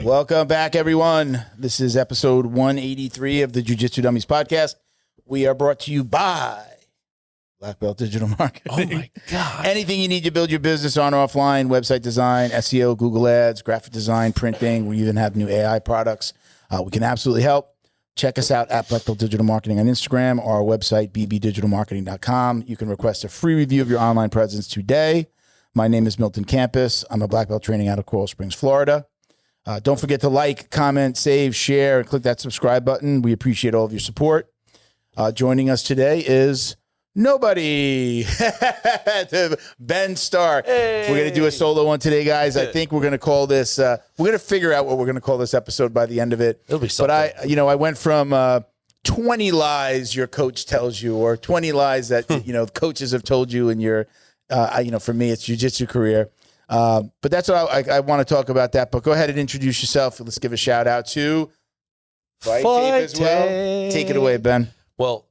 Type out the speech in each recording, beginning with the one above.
Welcome back, everyone. This is episode 183 of the Jiu-Jitsu Dummies podcast. We are brought to you by Black Belt Digital Marketing. Oh, my God. Anything you need to build your business on or offline, website design, SEO, Google Ads, graphic design, printing. We even have new AI products. We can absolutely help. Check us out at Black Belt Digital Marketing on Instagram or our website, bbdigitalmarketing.com. You can request a free review of your online presence today. My name is Milton Campis. I'm a black belt training out of Coral Springs, Florida. Don't forget to like, comment, save, share, and click that subscribe button. We appreciate all of your support. Joining us today is nobody. Ben Stark. Hey. We're going to do a solo one today, guys. I think we're going to call this, we're going to figure out what we're going to call this episode by the end of it. It'll be something. But I went from 20 lies your coach tells you, or 20 lies that, coaches have told you in your, for me, it's jiu-jitsu career. But that's what I want to talk about that. But go ahead and introduce yourself. Let's give a shout out to Fight Tape as well. Take it away, Ben. Well,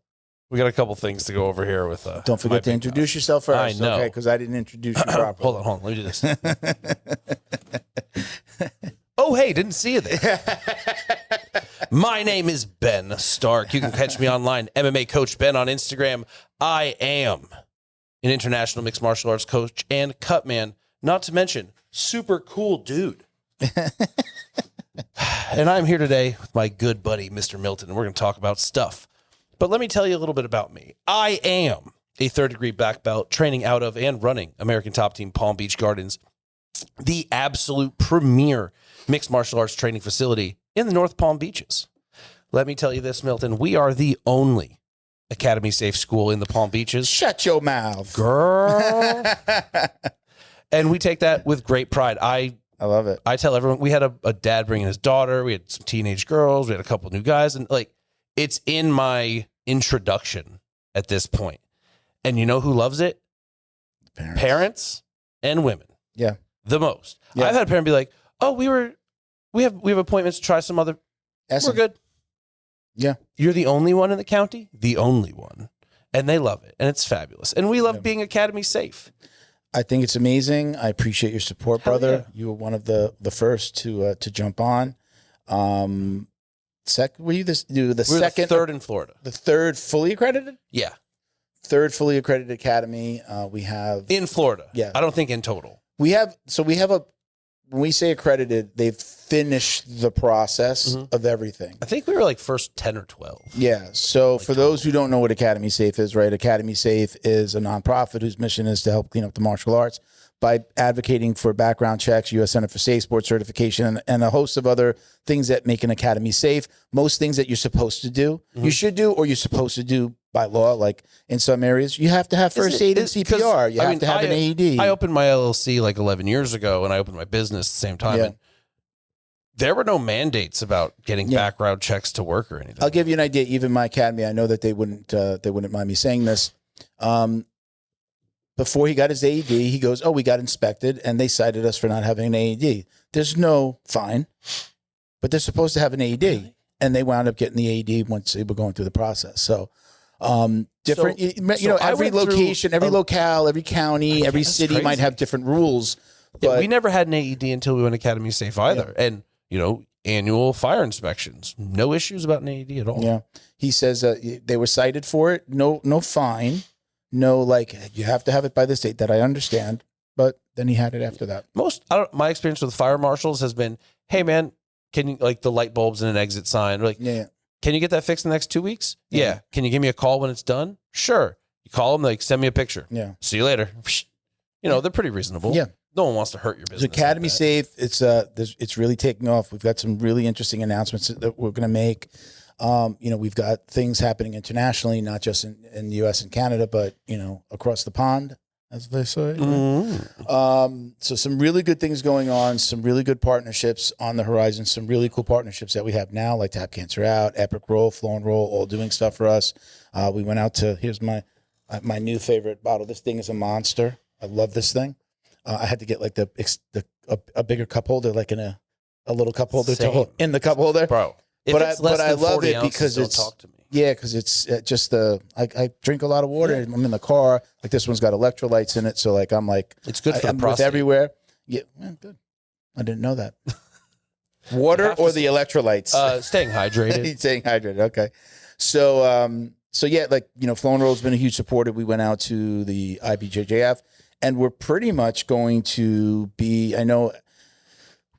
we got a couple things to go over here with. Don't forget to introduce yourself first. I know. Okay, because I didn't introduce you properly. Hold on. Let me do this. Oh, hey, didn't see you there. My name is Ben Stark. You can catch me online, MMA Coach Ben on Instagram. I am an international mixed martial arts coach and cut man, not to mention super cool dude. And I'm here today with my good buddy, Mr. Milton, and we're going to talk about stuff. But let me tell you a little bit about me. I am a third-degree black belt training out of and running American Top Team Palm Beach Gardens, the absolute premier mixed martial arts training facility in the North Palm Beaches. Let me tell you this, Milton. We are the only Academy Safe school in the Palm Beaches. Shut your mouth. Girl. And we take that with great pride. I love it. I tell everyone, we had a dad bringing his daughter. We had some teenage girls. We had a couple new guys. And it's in my introduction at this point. And you know who loves it? Parents and women. Yeah. The most. Yeah. I've had a parent be like, oh, we have appointments to try some other. We're good. Yeah. You're the only one in the county? The only one. And they love it. And it's fabulous. And we love being Academy Safe. I think it's amazing. I appreciate your support, brother. Yeah. You were one of the first to jump on. Were you the second? The third in Florida. The third fully accredited? Yeah. Third fully accredited academy. We have In Florida. Yeah. I don't think in total. we have when we say accredited, they've finished the process of everything. I think we were like first 10 or 12. Yeah. So for those who don't know what Academy Safe is, right? Academy Safe is a nonprofit whose mission is to help clean up the martial arts by advocating for background checks, U.S. Center for Safe Sports certification, and a host of other things that make an academy safe. Most things that you're supposed to do, you should do, or you're supposed to do by law. Like in some areas, you have to have first aid and CPR. You have to have an AED. I opened my LLC like 11 years ago, and I opened my business at the same time. Yeah. And there were no mandates about getting background checks to work or anything. I'll give you an idea. Even my academy, I know that they wouldn't mind me saying this. Before he got his AED, he goes, "Oh, we got inspected, and they cited us for not having an AED. There's no fine, but they're supposed to have an AED, and they wound up getting the AED once they were going through the process." So, different. Every location, every locale, every county, every city might have different rules. But we never had an AED until we went Academy Safe either, and annual fire inspections, no issues about an AED at all. Yeah, he says they were cited for it. No fine. No, you have to have it by this date. That I understand, but then he had it after that. My experience with fire marshals has been, hey man, can you the light bulbs and an exit sign? Can you get that fixed in the next 2 weeks? Yeah. Can you give me a call when it's done? Sure. You call them, send me a picture. Yeah. See you later. They're pretty reasonable. Yeah. No one wants to hurt your business. It's Academy Safe. It's really taking off. We've got some really interesting announcements that we're going to make. We've got things happening internationally, not just in the U.S. and Canada, but, across the pond, as they say. So some really good things going on, some really good partnerships on the horizon, some really cool partnerships that we have now, like Tap Cancer Out, Epic Roll, Flow and Roll, all doing stuff for us. We went out to, here's my new favorite bottle. This thing is a monster. I love this thing. I had to get a bigger cup holder, like in a little cup holder in the cup holder. Bro. But I love it because it's talk to me. Yeah, because it's just I drink a lot of water. Yeah. I'm in the car. This one's got electrolytes in it, so it's good for the prostate. everywhere. Yeah, good. I didn't know that. Water or the electrolytes? Staying hydrated. Staying hydrated. Okay. So yeah, like, Flow and Roll's been a huge supporter. We went out to the IBJJF, and we're pretty much going to be, I know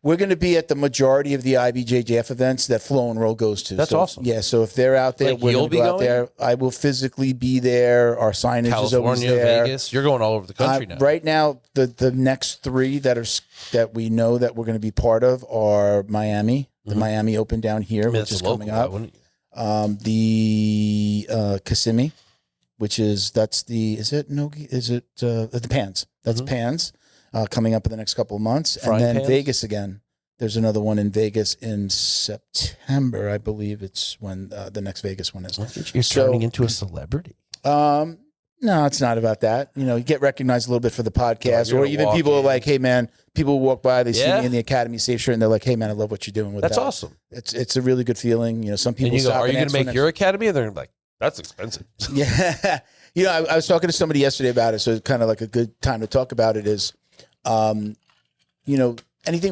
we're going to be at the majority of the IBJJF events that Flow and Roll goes to. That's awesome. Yeah. So if they're out there, Like, we're you'll going to go out be there. I will physically be there. Our signage is always California, there. Vegas. You're going all over the country now. Right now, the next three that we know that we're going to be part of are Miami, the Miami Open down here, which is coming up. The Kissimmee, which is the Pans. That's Pans coming up in the next couple of months, and then Pans? Vegas again. There's another one in Vegas in September, I believe. It's when the next Vegas one is. You're turning into a celebrity. No, it's not about that. You get recognized a little bit for the podcast, You're or gonna even walk people are in. like, "Hey, man," people walk by, they see Yeah. me in the Academy Safe shirt, and they're like, "Hey, man, I love what you're doing with That's that." awesome. It's a really good feeling. Some people And you go, stop are you and going ask to for make your academy? And they're like, that's expensive. Yeah. I was talking to somebody yesterday about it, so it's kind of like a good time to talk about it is, anything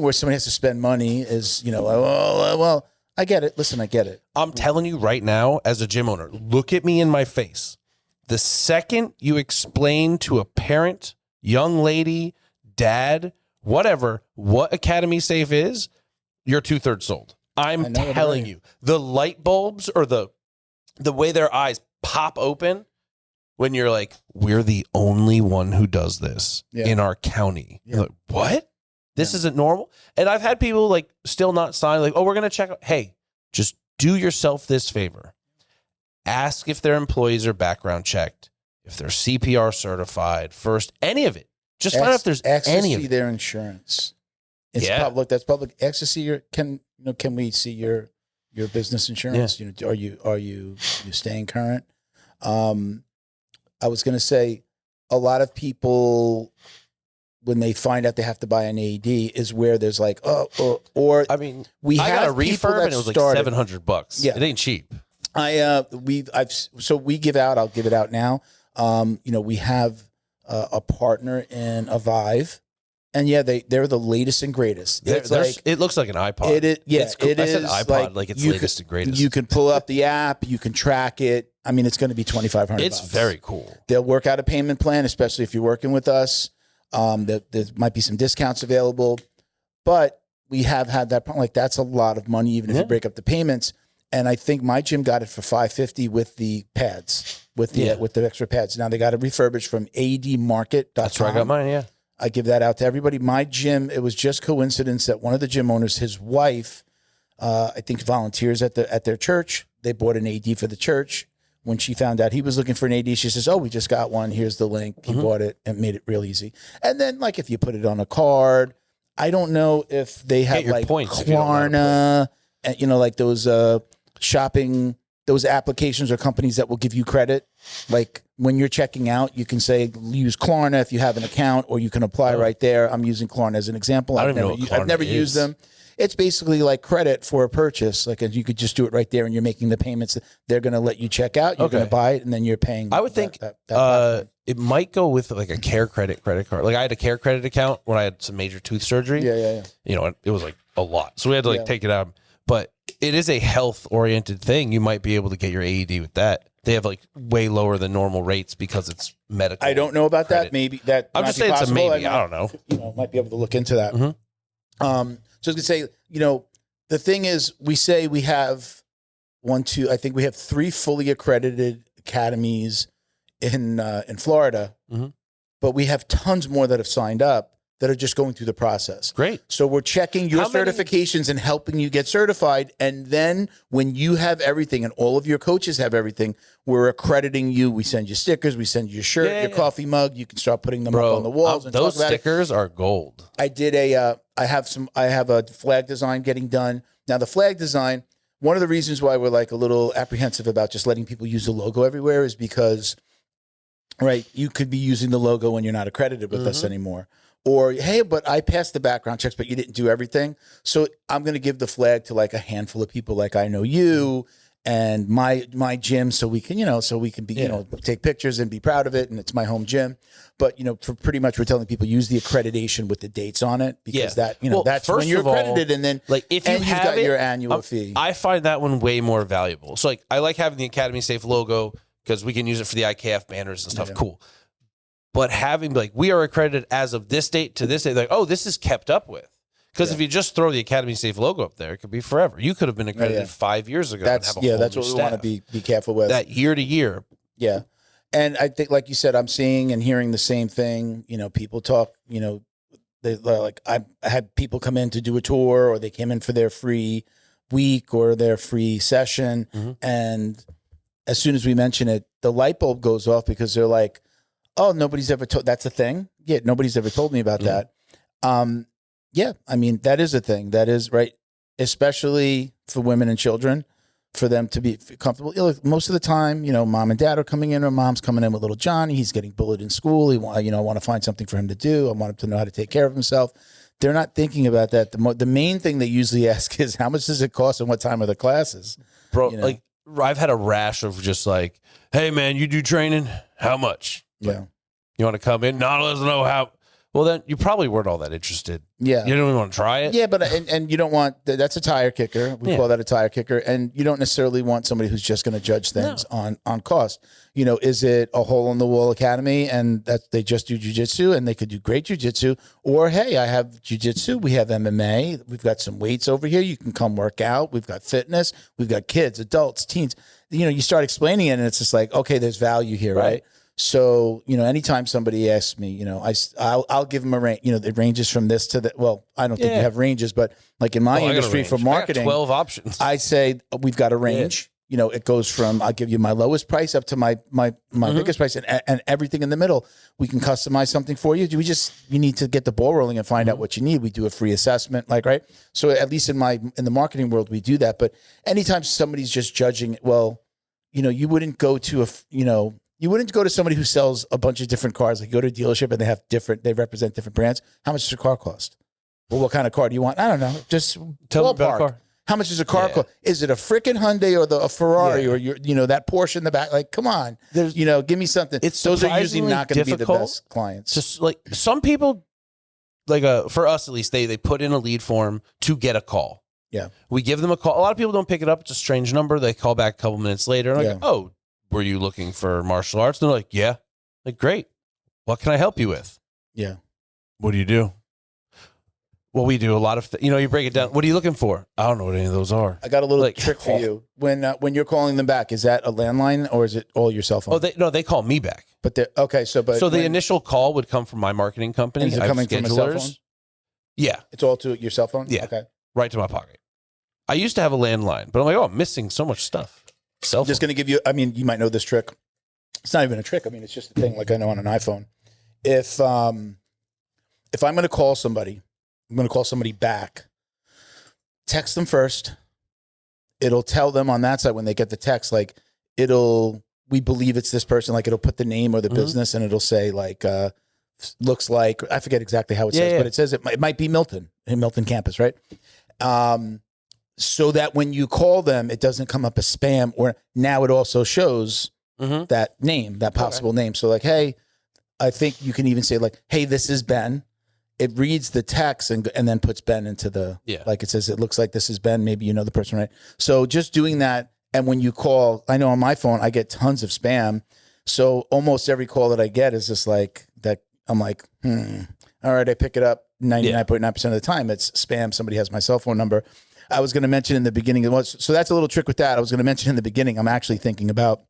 where somebody has to spend money is, well, I get it. Listen, I get it. I'm telling you right now, as a gym owner, look at me in my face. The second you explain to a parent, young lady, dad, whatever, what Academy Safe is, you're 2/3 sold. I'm telling you, the light bulbs or the way their eyes pop open when you're like, we're the only one who does this in our county. Yeah. You're like, what? This isn't normal? And I've had people like still not sign, like, oh, we're going to check. Hey, just do yourself this favor. Ask if their employees are background checked, if they're CPR certified, first, any of it. Just find out if there's any of it. Their insurance. It's Yeah. public. That's public. Access to your can we see your business insurance? Are you staying current? I was going to say, a lot of people, when they find out they have to buy an AED, is where there's like, or I mean, we I got a have people refurb that and it was like started- $700. Yeah. It ain't cheap. We give out. I'll give it out now. We have a partner in Avive, and they're the latest and greatest. It's like It looks like an iPod. It's cool. I said iPod like it's latest and greatest. You can pull up the app. You can track it. I mean, it's going to be $2,500. It's very cool. They'll work out a payment plan, especially if you're working with us. There might be some discounts available, but we have had that problem. Like, that's a lot of money, even if you break up the payments. And I think my gym got it for $550 with the pads, with the extra pads. Now they got it refurbished from ADmarket.com. That's where I got mine. Yeah. I give that out to everybody. My gym, it was just coincidence that one of the gym owners, his wife, I think volunteers at their church. They bought an AD for the church. When she found out he was looking for an AD, she says, "Oh, we just got one. Here's the link." He bought it and made it real easy. And then, like, if you put it on a card, I don't know if they have like points if you don't know Klarna, and like those shopping, those applications or companies that will give you credit. Like when you're checking out, you can say use Klarna if you have an account, or you can apply right there. I'm using Klarna as an example. I don't even know what I've never Klarna used is. them. It's basically like credit for a purchase. Like, you could just do it right there, and you're making the payments. They're going to let you check out. You're going to buy it, and then you're paying. I would think that it might go with like a Care Credit credit card. Like I had a Care Credit account when I had some major tooth surgery. Yeah. It was like a lot, so we had to take it out. But it is a health oriented thing. You might be able to get your AED with that. They have like way lower than normal rates because it's medical. I don't know about credit. that. Maybe that. I'm just saying it's a maybe. I don't know. Might be able to look into that. So I was going to say, the thing is, we say we have I think we have 3 fully accredited academies in Florida, but we have tons more that have signed up that are just going through the process. Great. So we're checking your How many- certifications and helping you get certified. And then when you have everything and all of your coaches have everything, we're accrediting you. We send you stickers. We send you your shirt, your coffee mug. You can start putting them up on the walls. And those talk about it. stickers are gold. I did I have a flag design getting done. Now the flag design, one of the reasons why we're like a little apprehensive about just letting people use the logo everywhere is because, right, you could be using the logo when you're not accredited with us anymore. Or, hey, but I passed the background checks, but you didn't do everything. So I'm going to give the flag to like a handful of people like I know you. and my gym, so we can be take pictures and be proud of it, and it's my home gym. But for pretty much, we're telling people use the accreditation with the dates on it, because that's when you're accredited, and then like if you you've have got your annual fee. I find that one way more valuable. So like I like having the Academy Safe logo because we can use it for the IKF banners and stuff. Yeah. Cool. But having like we are accredited as of this date to this date, like this is kept up with. Because if you just throw the Academy Safe logo up there, it could be forever. You could have been accredited 5 years ago. That's and have a that's what we want to be careful with. That year to year. Yeah, and I think, like you said, I'm seeing and hearing the same thing. People talk. They like I had people come in to do a tour, or they came in for their free week or their free session, and as soon as we mention it, the light bulb goes off, because they're like, "Oh, nobody's ever told." That's a thing. Yeah, nobody's ever told me about that. Yeah, I mean, that is a thing. That is right, especially for women and children, for them to be comfortable. Most of the time, mom and dad are coming in, or mom's coming in with little Johnny. He's getting bullied in school. I want to find something for him to do. I want him to know how to take care of himself. They're not thinking about that. The main thing they usually ask is, how much does it cost and what time are the classes? Bro, like I've had a rash of just like, hey, man, you do training? How much? Yeah. You want to come in? Not let us know how. Well, then you probably weren't all that interested. Yeah. You don't even want to try it? Yeah, but and you don't want, that's a tire kicker. We call that a tire kicker. And you don't necessarily want somebody who's just going to judge things on cost. Is it a hole in the wall academy and that they just do jiu-jitsu and they could do great jiu-jitsu? Or, hey, I have jiu-jitsu. We have MMA. We've got some weights over here. You can come work out. We've got fitness. We've got kids, adults, teens. You start explaining it, and it's just like, okay, there's value here, right? So, anytime somebody asks me, I'll give them a range. It ranges from this to that. Well, I don't think you have ranges, but like in my industry for marketing, 12 options. I say we've got a range. It goes from, I'll give you my lowest price up to my biggest price, and everything in the middle. We can customize something for you. You need to get the ball rolling and find out what you need. We do a free assessment, right? So at least in the marketing world, we do that. But anytime somebody's just judging, you wouldn't go to you wouldn't go to somebody who sells a bunch of different cars. Like, go to a dealership and they represent different brands. How much does a car cost? Well, what kind of car do you want? I don't know. Just tell me about a car. How much does a car cost? Is it a freaking Hyundai or a Ferrari or that Porsche in the back? Like, come on, give me something. Those are usually not going to be the best clients. Just like some people, like for us at least, they put in a lead form to get a call. Yeah, we give them a call. A lot of people don't pick it up. It's a strange number. They call back a couple minutes later. And like, oh, were you looking for martial arts? And they're like, yeah. Like, great. What can I help you with? Yeah. What do you do? Well, we do a lot of, you break it down. What are you looking for? I don't know what any of those are. I got a little trick for you. When you're calling them back, is that a landline or is it all your cell phone? Oh, they call me back. But so the initial call would come from my marketing company. Is it coming from a cell phone? Yeah. It's all to your cell phone? Yeah. Okay. Right to my pocket. I used to have a landline, but I'm like, I'm missing so much stuff. I'm just going to give you, you might know this trick. It's not even a trick. It's just a thing like I know on an iPhone. If I'm going to call somebody, I'm going to call somebody back, text them first. It'll tell them on that side when they get the text, like we believe it's this person. Like, it'll put the name or the business, and it'll say like, looks like, I forget exactly how it says, but it says it might be Milton Campis, right? So that when you call them, it doesn't come up as spam, or now it also shows that name, that possible name. So like, hey, I think you can even say like, hey, this is Ben. It reads the text and then puts Ben into the, like it says, it looks like this is Ben. Maybe you know the person, right? So just doing that. And when you call, I know on my phone, I get tons of spam. So almost every call that I get is just like that. I'm like, all right, I pick it up 99.9% of the time. It's spam. Somebody has my cell phone number. I was going to mention in the beginning, so that's a little trick with that. I was going to mention in the beginning, I'm actually thinking about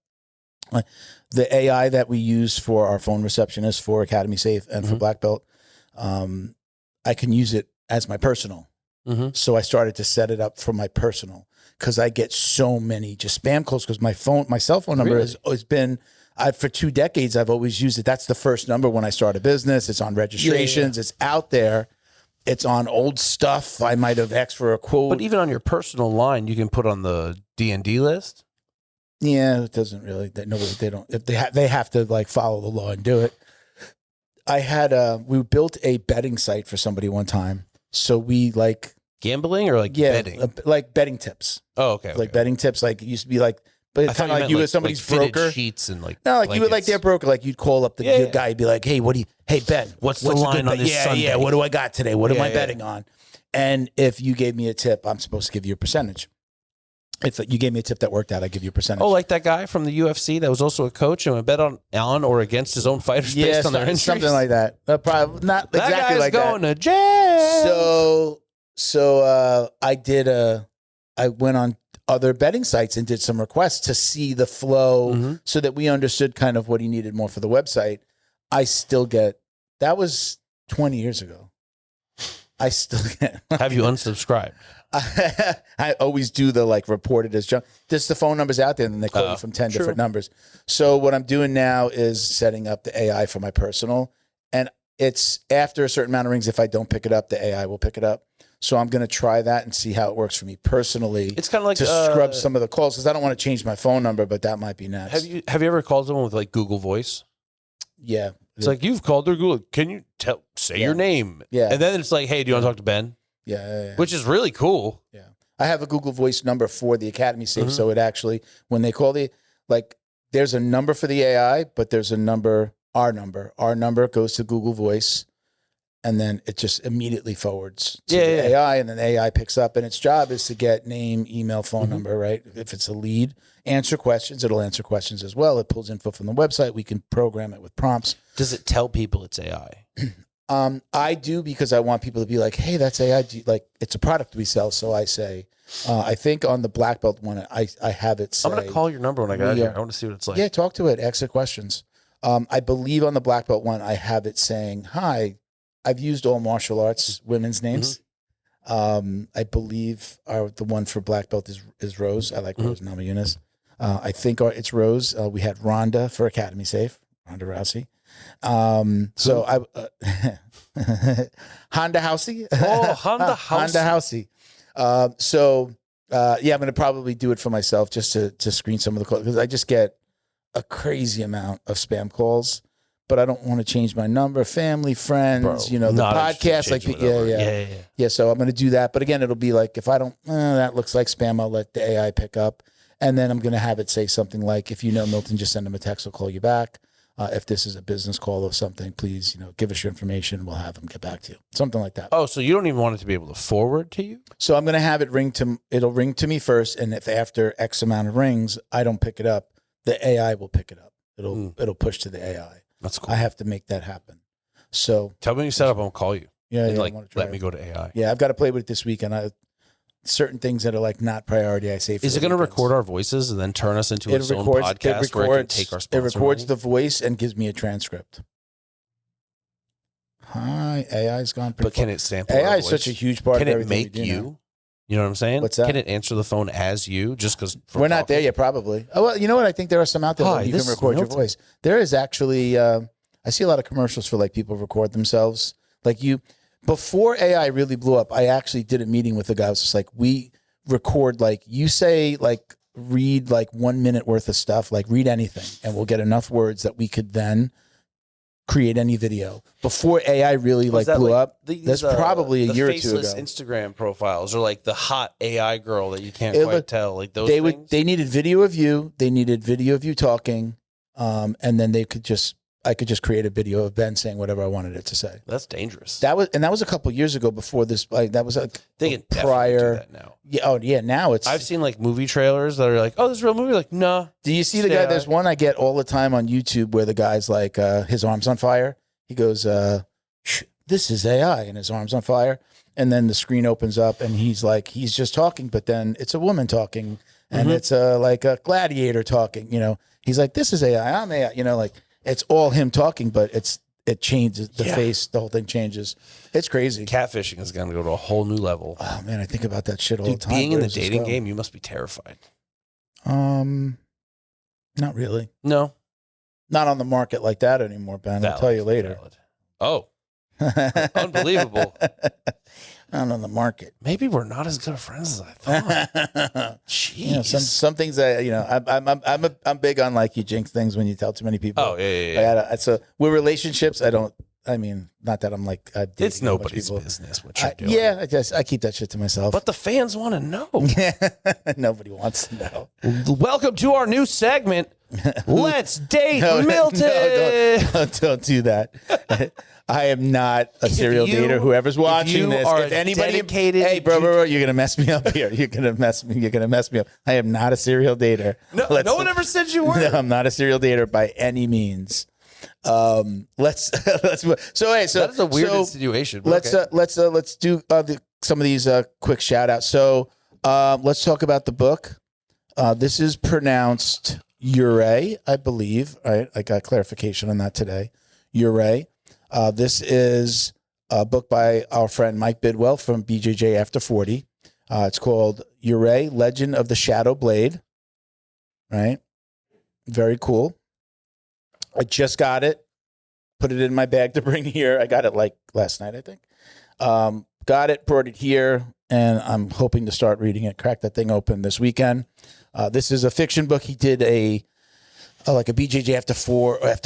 the AI that we use for our phone receptionist for Academy Safe and for Black Belt. I can use it as my personal. So I started to set it up for my personal, because I get so many just spam calls, because my cell phone number has been, for 2 decades, I've always used it. That's the first number when I start a business. It's on registrations. It's out there. It's on old stuff. I might have asked for a quote. But even on your personal line, you can put on the D&D list. Yeah, it doesn't really. They don't. If they have to like follow the law and do it. We built a betting site for somebody one time. So we gambling or like Yeah, betting? like betting tips. Oh, okay. Like betting tips. Like it used to be like, but I it's thought kind of like you meant as somebody's fitted broker. sheets and like No, like you would like blankets. their broker. Like you'd call up the Yeah, your yeah. guy, you'd be like, hey, hey Ben, What's the a line good on bet? this Yeah, Sunday? yeah. What do I got today? What am I Yeah. betting on? And if you gave me a tip, I'm supposed to give you a percentage. If you gave me a tip that worked out, I give you a percentage. Oh, like that guy from the UFC that was also a coach and would bet on or against his own fighters based on their injuries. something like that. Probably not that exactly guy's like going that. to jail. So I went on other betting sites and did some requests to see the flow so that we understood kind of what he needed more for the website. I still get, that was 20 years ago. I still get. Have you unsubscribed? I always do the like reported as junk. Just the phone numbers out there, and then they call you from 10 different numbers. So what I'm doing now is setting up the AI for my personal, and it's after a certain amount of rings. If I don't pick it up, the AI will pick it up. So I'm going to try that and see how it works for me personally. It's kind of like to scrub some of the calls because I don't want to change my phone number, but that might be next. Have you ever called someone with like Google Voice? Yeah, it's like you've called their Google. Can you say your name? Yeah, and then it's like, hey, do you want to talk to Ben? Yeah. Which is really cool. Yeah. I have a Google Voice number for the Academy Safe. So it actually, when they call there's a number for the AI, but there's a number, our number. Our number goes to Google Voice, and then it just immediately forwards to the AI, and then the AI picks up. And its job is to get name, email, phone number, right? If it's a lead, answer questions. It'll answer questions as well. It pulls info from the website. We can program it with prompts. Does it tell people it's AI? I do, because I want people to be like, hey, that's AI. It's a product we sell. So I say, I think on the black belt one, I have it say. I'm going to call your number when I get out here. I want to see what it's like. Yeah, talk to it. Ask it questions. I believe on the black belt one, I have it saying, hi, I've used all martial arts women's names. I believe the one for black belt is Rose. I like Rose Namajunas. I think it's Rose. We had Rhonda for Academy Safe, Ronda Rousey. So I Honda Housey. Oh, Honda Housey. Honda Housey. I'm going to probably do it for myself just to screen some of the calls, because I just get a crazy amount of spam calls. But I don't want to change my number, family, friends, the podcast, yeah. So I'm going to do that. But again, it'll be like, if I don't, that looks like spam, I'll let the AI pick up. And then I'm going to have it say something like, if you know Milton, just send him a text. I'll call you back. If this is a business call or something, please, give us your information. We'll have them get back to you. Something like that. Oh, so you don't even want it to be able to forward to you? So I'm going to have it it'll ring to me first. And if after X amount of rings, I don't pick it up, the AI will pick it up. It'll push to the AI. That's cool. I have to make that happen. So tell me when you set up, I'll call you. Yeah, let me go to AI. Yeah, I've got to play with it this week, and certain things that are like not priority, I say. Is it going to record our voices and then turn us into its own podcast where it can take our sponsor? It records the voice and gives me a transcript. Hi, AI's gone pretty. But can it sample? AI is such a huge part of everything we do. Can it make you? You know what I'm saying? What's that? Can it answer the phone as you? Just because we're not there yet, probably. Oh well, you know what? I think there are some out there that you can record your voice. There is actually. I see a lot of commercials for like people record themselves. Before AI really blew up, I actually did a meeting with a guy. I was just like, we record, you say, read 1 minute worth of stuff, read anything, and we'll get enough words that we could then create any video. Before AI really blew up, that's probably a year or two ago. Instagram profiles, or the hot AI girl that you can't quite tell, those things? They needed video of you. They needed video of you talking, and then I could just create a video of Ben saying whatever I wanted it to say. That's dangerous. That was a couple years ago. Before this, that was they can prior. Do that now. Yeah. Oh yeah. Now it's. I've seen movie trailers that are oh, this is a real movie. Nah. Do you see the guy? There's one I get all the time on YouTube where the guy's his arm's on fire. He goes, "This is AI," and his arm's on fire. And then the screen opens up, and he's just talking, but then it's a woman talking, and it's a gladiator talking. He's like, "This is AI. I'm AI." It's all him talking, but it changes the face. The whole thing changes. It's crazy. Catfishing is going to go to a whole new level. Oh man, I think about that shit all the time. Being in the dating game, you must be terrified. Not really. No, not on the market like that anymore, Ben. I'll tell you later. Valid. Oh, unbelievable. Not on the market. Maybe we're not as good of friends as I thought. Jeez. Some things I'm big on you jinx things when you tell too many people. Oh yeah. So with relationships, I don't I mean, not that I'm like It's nobody's business what you're doing. Yeah, I keep that shit to myself. But the fans want to know. Nobody wants to know. Welcome to our new segment. Let's date Milton. Don't do that. I am not a serial dater. Whoever's watching this, if anybody, hey, bro, you're gonna mess me up here. You're gonna mess me up. I am not a serial dater. No one ever said you were. No, I'm not a serial dater by any means. Let's so that is a weird insinuation. Let's do some of these quick shout outs. So let's talk about the book. This is pronounced Ure, I believe. Right, I got clarification on that today. Ure. This is a book by our friend Mike Bidwell from BJJ After 40. It's called Ure, Legend of the Shadow Blade. Right, very cool. I just got it, put it in my bag to bring here. I got it like last night, I think. Got it, brought it here, and I'm hoping to start reading it, crack that thing open this weekend. This is a fiction book. He did like a BJJ after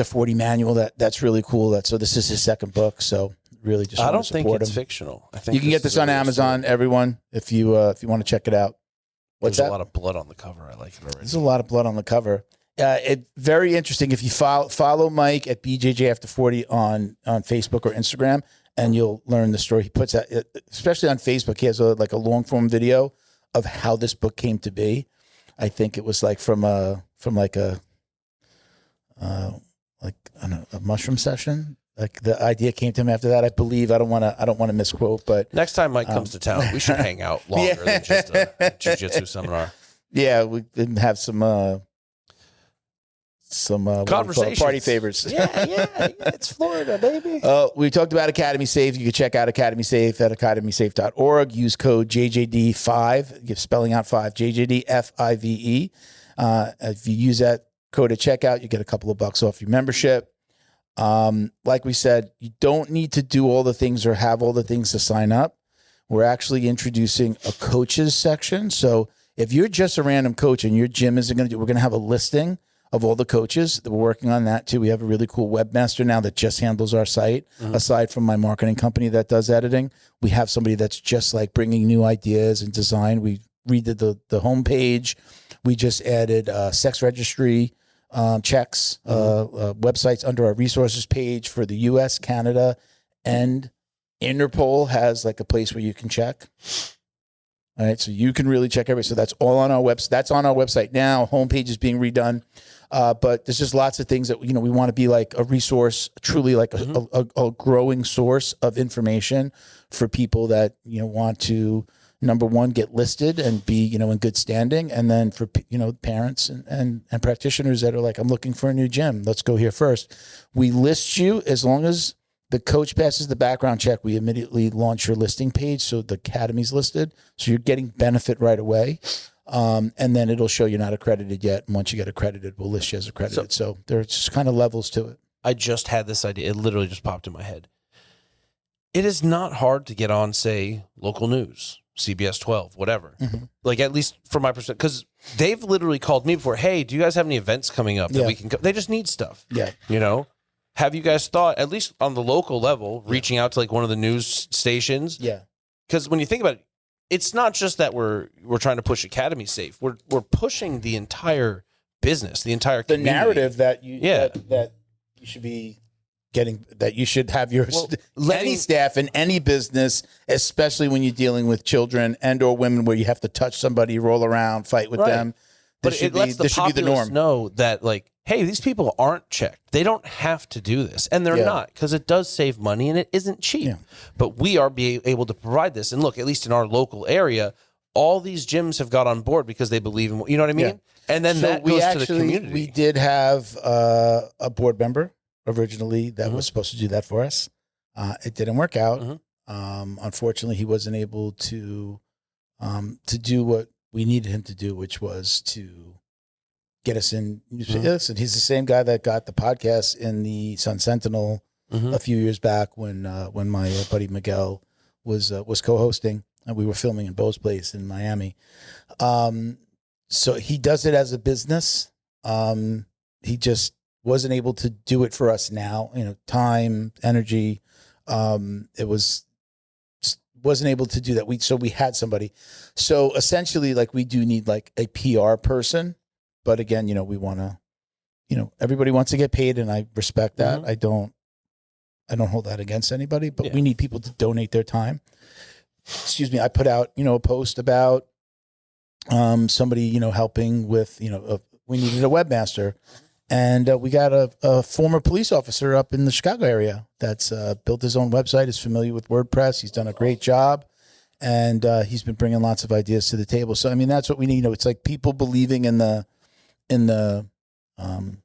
40 manual. That's really cool. So this is his second book. So really just I want don't to think support it's him. fictional. I think you can get this on Amazon, everyone, if you want to check it out. There's a lot of blood on the cover. I like it already. There's a lot of blood on the cover. It's very interesting. If you follow Mike at BJJ After 40 on Facebook or Instagram, and you'll learn the story. He puts out, especially on Facebook, he has a long form video of how this book came to be. I think it was like from a mushroom session. Like the idea came to him after that. I believe. I don't want to misquote, but next time Mike comes to town, we should hang out longer than just a jiu-jitsu seminar. Yeah, we didn't have some conversations, party favors. Yeah, it's Florida, baby. We talked about Academy Safe. You can check out Academy Safe at academysafe.org. Use code JJD5. You're spelling out 5, JJD5VE. If you use that code at checkout, you get a couple of bucks off your membership. Like we said, you don't need to do all the things or have all the things to sign up. We're actually introducing a coaches section. So if you're just a random coach and your gym isn't going to do, we're going to have a listing of all the coaches that we're working on that too. We have a really cool webmaster now that just handles our site. Mm-hmm. Aside from my marketing company that does editing, we have somebody that's just like bringing new ideas and design. We redid the homepage. We just added sex registry checks, websites under our resources page for the US, Canada, and Interpol has like a place where you can check. All right, so you can really check everything. So that's all on our website. That's on our website now. Homepage is being redone, but there's just lots of things that we want to be like a resource, truly like a growing source of information for people that want to, number one, get listed and be in good standing, and then for parents and practitioners that are like, I'm looking for a new gym. Let's go here first. We list you as long as the coach passes the background check. We immediately launch your listing page, so the academy's listed. So you're getting benefit right away, and then it'll show you're not accredited yet. And once you get accredited, we'll list you as accredited. So there's just kind of levels to it. I just had this idea. It literally just popped in my head. It is not hard to get on, say, local news, CBS 12, whatever. Mm-hmm. Like, at least from my perspective, because they've literally called me before. Hey, do you guys have any events coming up that we can? They just need stuff. Yeah, Have you guys thought, at least on the local level, reaching out to like one of the news stations? Yeah. Because when you think about it, it's not just that we're trying to push Academy Safe. We're pushing the entire business, the entire community. The narrative that that you should be getting, that you should have your any staff in any business, especially when you're dealing with children and or women where you have to touch somebody, roll around, fight with them. But it lets the populace know that, like, hey, these people aren't checked. They don't have to do this. And they're not, because it does save money and it isn't cheap. Yeah. But we are able to provide this. And look, at least in our local area, all these gyms have got on board because they believe in, you know what I mean? Yeah. And then that goes to the community. We did have a board member originally that was supposed to do that for us. It didn't work out. Mm-hmm. Unfortunately, he wasn't able to do what we needed him to do, which was to get us in. Listen, he's the same guy that got the podcast in the Sun Sentinel a few years back when my buddy Miguel was co-hosting, and we were filming in Bo's place in Miami. So he does it as a business. He just wasn't able to do it for us now, time, energy. It wasn't able to do that. So we had somebody. So essentially, like, we do need like a PR person, but again, we want to, everybody wants to get paid, and I respect that. I don't hold that against anybody, but we need people to donate their time. Excuse me. I put out, a post about somebody, helping with, we needed a webmaster. And we got a former police officer up in the Chicago area that's built his own website, is familiar with WordPress. He's done a great job, and he's been bringing lots of ideas to the table. So, I mean, that's what we need. It's like people believing in the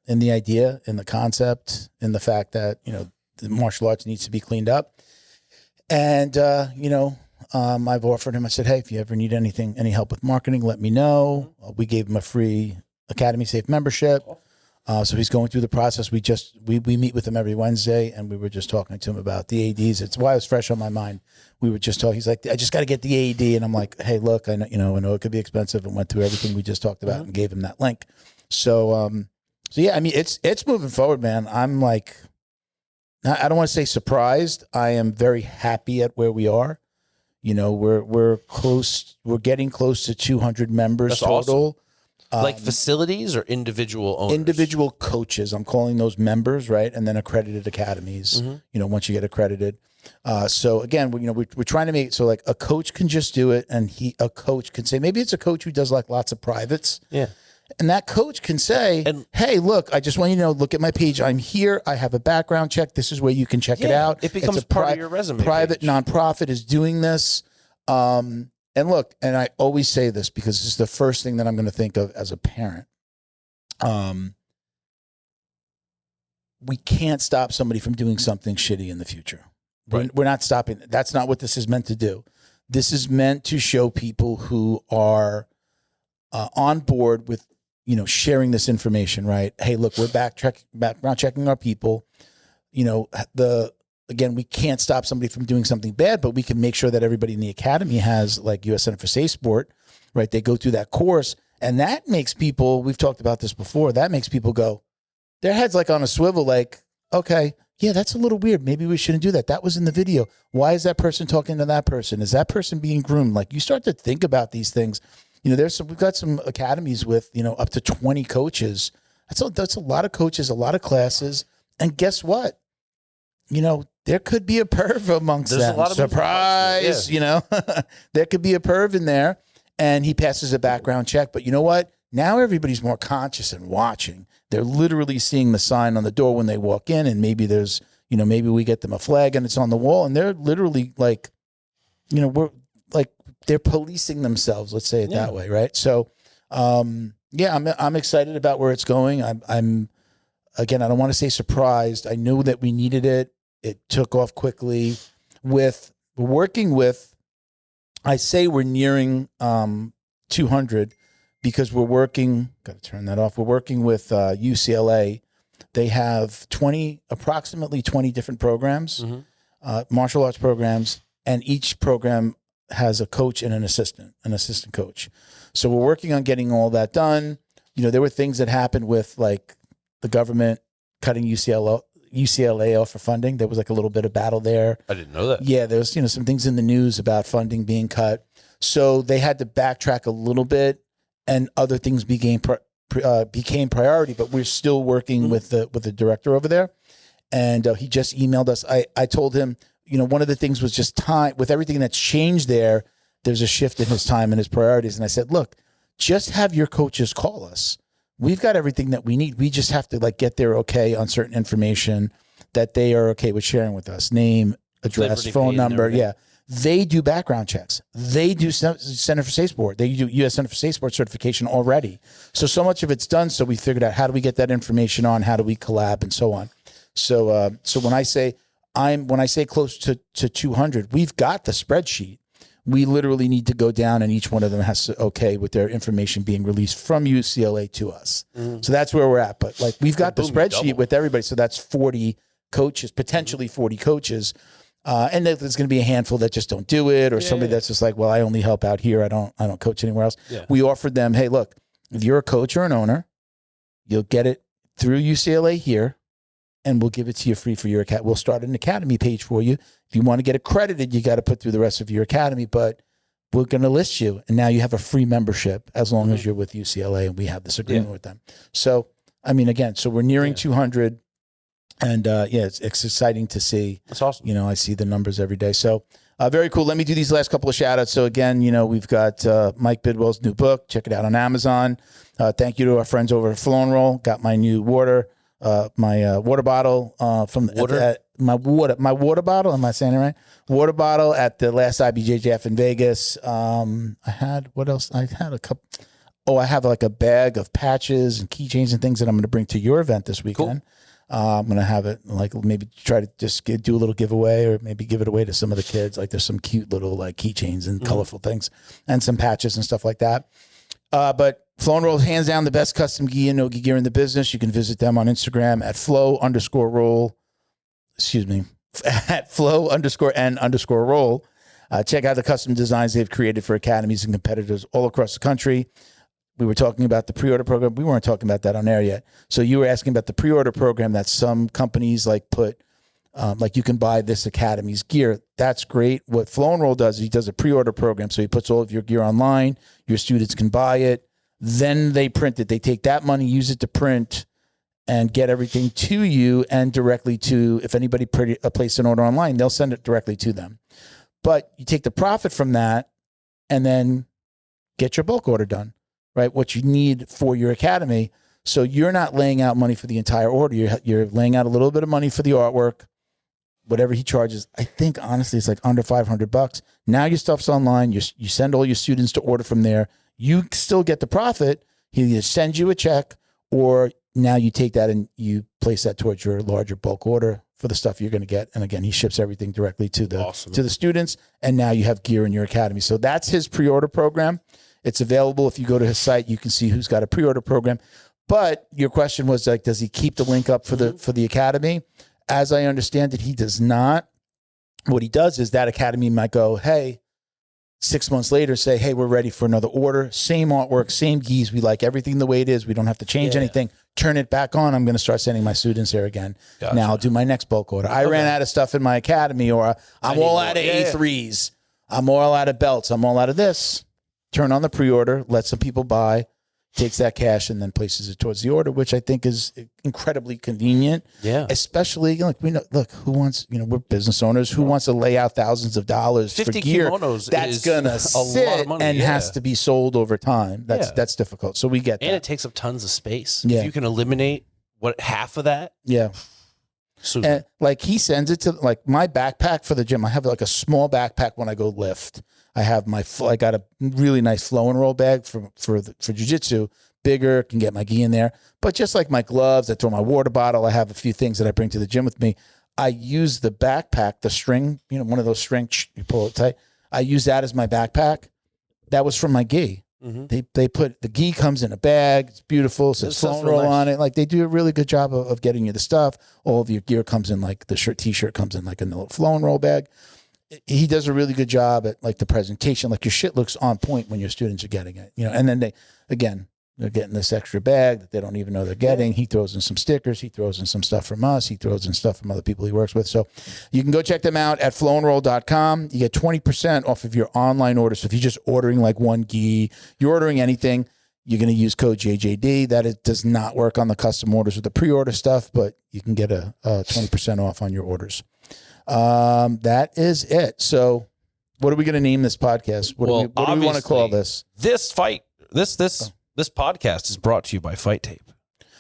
idea, in the concept, in the fact that, the martial arts needs to be cleaned up. And, I've offered him, I said, hey, if you ever need any help with marketing, let me know. We gave him a free Academy Safe membership. So he's going through the process. We meet with him every Wednesday, and we were just talking to him about the AEDs. It's why it was fresh on my mind. We were just talking. He's like, I just got to get the AED, and I'm like, hey, look, I know it could be expensive, and went through everything we just talked about and gave him that link. So yeah, I mean, it's moving forward, man. I'm like, I don't want to say surprised. I am very happy at where we are. We're close. We're getting close to 200 members. That's total. Awesome. Like facilities or individual owners? Individual coaches. I'm calling those members, right? And then accredited academies, once you get accredited. So again, we're trying to make it so like a coach can just do it, and a coach can say, maybe it's a coach who does like lots of privates. Yeah. And that coach can say, hey, look, I just want you to know, look at my page. I'm here. I have a background check. This is where you can check it out. It becomes part of your resume. Private nonprofit is doing this. And look, and I always say this because this is the first thing that I'm going to think of as a parent. We can't stop somebody from doing something shitty in the future. Right. We're not stopping. That's not what this is meant to do. This is meant to show people who are on board with, sharing this information, right? Hey, look, we're background checking our people. Again, we can't stop somebody from doing something bad, but we can make sure that everybody in the academy has, like, U.S. Center for Safe Sport, right? They go through that course, and that makes people, we've talked about this before, that makes people go, their head's like on a swivel, like, okay, yeah, that's a little weird. Maybe we shouldn't do that. That was in the video. Why is that person talking to that person? Is that person being groomed? Like, you start to think about these things. We've got some academies with, up to 20 coaches. That's a lot of coaches, a lot of classes. And guess what? There could be a perv amongst them. There's a lot of surprise, there could be a perv in there, and he passes a background check. But you know what? Now everybody's more conscious and watching. They're literally seeing the sign on the door when they walk in, and maybe there's, maybe we get them a flag and it's on the wall, and they're literally like, we're like, they're policing themselves. Let's say it that way, right? So, yeah, I'm excited about where it's going. I'm again, I don't want to say surprised. I knew that we needed it. It took off quickly. I say we're nearing 200 because we're working, got to turn that off. We're working with UCLA. They have approximately 20 different programs, martial arts programs, and each program has a coach and an assistant coach. So we're working on getting all that done. There were things that happened with, like, the government cutting UCLA off for funding. There was like a little bit of battle there. I didn't know that. Yeah, there was some things in the news about funding being cut. So they had to backtrack a little bit, and other things became priority. But we're still working with the director over there, and he just emailed us. I told him, one of the things was just time. With everything that's changed there, there's a shift in his time and his priorities. And I said, look, just have your coaches call us. We've got everything that we need. We just have to, like, get their okay on certain information that they are okay with sharing with us. Name, address, phone number. Yeah. They do background checks. They do Center for Safe Sport. They do U.S. Center for Safe Sport certification already. So much of it's done. So we figured out, how do we get that information on? How do we collab and so on? So when I say close to 200, we've got the spreadsheet. We literally need to go down, and each one of them has to okay with their information being released from UCLA to us. So that's where we're at. But, like, we've got the spreadsheet with everybody. So that's 40 coaches, potentially 40 coaches. And there's going to be a handful that just don't do it, or somebody that's just like, well, I only help out here. I don't coach anywhere else. Yeah. We offered them, hey, look, if you're a coach or an owner, you'll get it through UCLA here, and we'll give it to you free for your academy. We'll start an academy page for you. If you want to get accredited, you got to put through the rest of your academy, but we're going to list you. And now you have a free membership as long as you're with UCLA, and we have this agreement with them. So, I mean, again, so we're nearing 200, and it's exciting to see. That's awesome. You know, I see the numbers every day. So very cool. Let me do these last couple of shout outs. So again, you know, we've got Mike Bidwell's new book. Check it out on Amazon. Thank you to our friends over at Flow and Roll. Got my new water. My water bottle from my water bottle. Am I saying it right? Water bottle at the last IBJJF in Vegas. I had what else? I had a couple. Oh, I have like a bag of patches and keychains and things that I'm going to bring to your event this weekend. Cool. I'm going to have it like maybe try to just do a little giveaway, or maybe give it away to some of the kids. Like there's some cute little like keychains and colorful things and some patches and stuff like that. But Flow and Roll is hands down the best custom gi and no-gi gear in the business. You can visit them on Instagram at flow_roll. Excuse me, at flow_n_roll. Check out the custom designs they've created for academies and competitors all across the country. We were talking about the pre-order program. We weren't talking about that on air yet. So you were asking about the pre-order program that some companies like put, like you can buy this academy's gear. That's great. What Flow and Roll does, he does a pre-order program. So he puts all of your gear online. Your students can buy it. Then they print it. They take that money, use it to print, and get everything to you and directly to, if anybody place an order online, they'll send it directly to them. But you take the profit from that and then get your bulk order done, right? What you need for your academy. So you're not laying out money for the entire order. You're laying out a little bit of money for the artwork, whatever he charges. I think, honestly, it's like under $500. Now your stuff's online. You send all your students to order from there. You still get the profit. He either sends you a check, or now you take that and you place that towards your larger bulk order for the stuff you're going to get. And again, he ships everything directly to the to the students. And now you have gear in your academy. So that's his pre-order program. It's available. If you go to his site, you can see who's got a pre-order program. But your question was like, does he keep the link up for the academy? As I understand it, he does not. What he does is that academy might go, hey, 6 months later, say, hey, we're ready for another order. Same artwork, same gis. We like everything the way it is. We don't have to change anything. Turn it back on. I'm going to start sending my students there again. Gotcha. Now I'll do my next bulk order. I ran out of stuff in my academy, or I'm all out of A3s. I'm all out of belts. I'm all out of this. Turn on the pre-order, let some people buy, takes that cash and then places it towards the order, which I think is incredibly convenient. Yeah. Especially, like, we know, look, who wants, we're business owners, who wants to lay out thousands of dollars for gear that's going to sit and has to be sold over time. That's difficult. So we get that. And it takes up tons of space. Yeah. If you can eliminate half of that. Yeah. And like he sends it to like my backpack for the gym. I have like a small backpack when I go lift. I got a really nice Flow and Roll bag for Jiu-Jitsu, bigger, can get my gi in there. But just like my gloves, I throw my water bottle. I have a few things that I bring to the gym with me. I use the backpack, the string, one of those string, you pull it tight. I use that as my backpack. That was from my gi. Mm-hmm. They put, the gi comes in a bag. It's beautiful. It says Flow and Roll on it. Like, they do a really good job of getting you the stuff. All of your gear comes in, like the t-shirt comes in like a little Flow and Roll bag. He does a really good job at like the presentation. Like, your shit looks on point when your students are getting it, and then they're getting this extra bag that they don't even know they're getting. He throws in some stickers. He throws in some stuff from us. He throws in stuff from other people he works with. So you can go check them out at flowandroll.com. You get 20% off of your online order. So if you're just ordering like one gi, you're ordering anything, you're going to use code JJD. That does not work on the custom orders with the pre-order stuff, but you can get a 20% off on your orders. That is it. So what are we going to name this podcast? What do we want to call this? This podcast is brought to you by Fight Tape.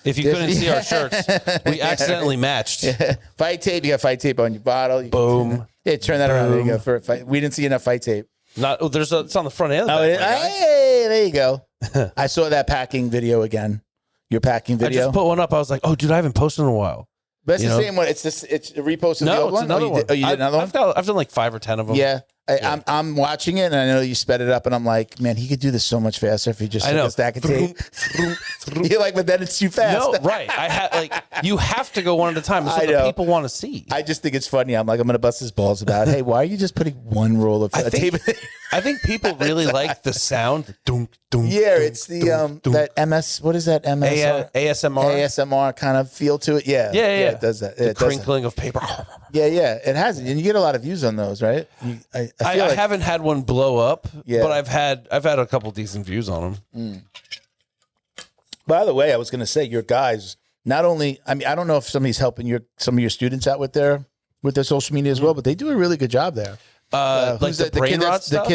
If you couldn't see our shirts, we accidentally matched. Yeah. Fight Tape. You got Fight Tape on your bottle. Boom. Turn that around. There you go. For a fight. We didn't see enough Fight Tape. It's on the front end. Hey, there you go. I saw that packing video again. Your packing video. I just put one up. I was like, oh, dude, I haven't posted in a while. But it's the same one. It's reposted the old one? Another one. You did another one? I've done like 5 or 10 of them. Yeah. I'm watching it, and I know you sped it up, and I'm like, man, he could do this so much faster if he just took a stack of tape. You're like, but then it's too fast. No, right. You have to go one at a time. That's what the people want to see. I just think it's funny. I'm like, I'm going to bust his balls about, hey, why are you just putting one roll of tape? I think people really like the sound. Dunk, dunk, yeah, dunk, it's the dunk, that MS. What is that? MS ASMR kind of feel to it. Yeah, it does that. The crinkling of paper. Yeah, it has it, and you get a lot of views on those, right? I haven't had one blow up, Yeah. but I've had a couple decent views on them. By the way, I was going to say your guys. Not only, I mean, I don't know if somebody's helping some of your students out with their social media as well, but they do a really good job there. Like the brain rot stuff? The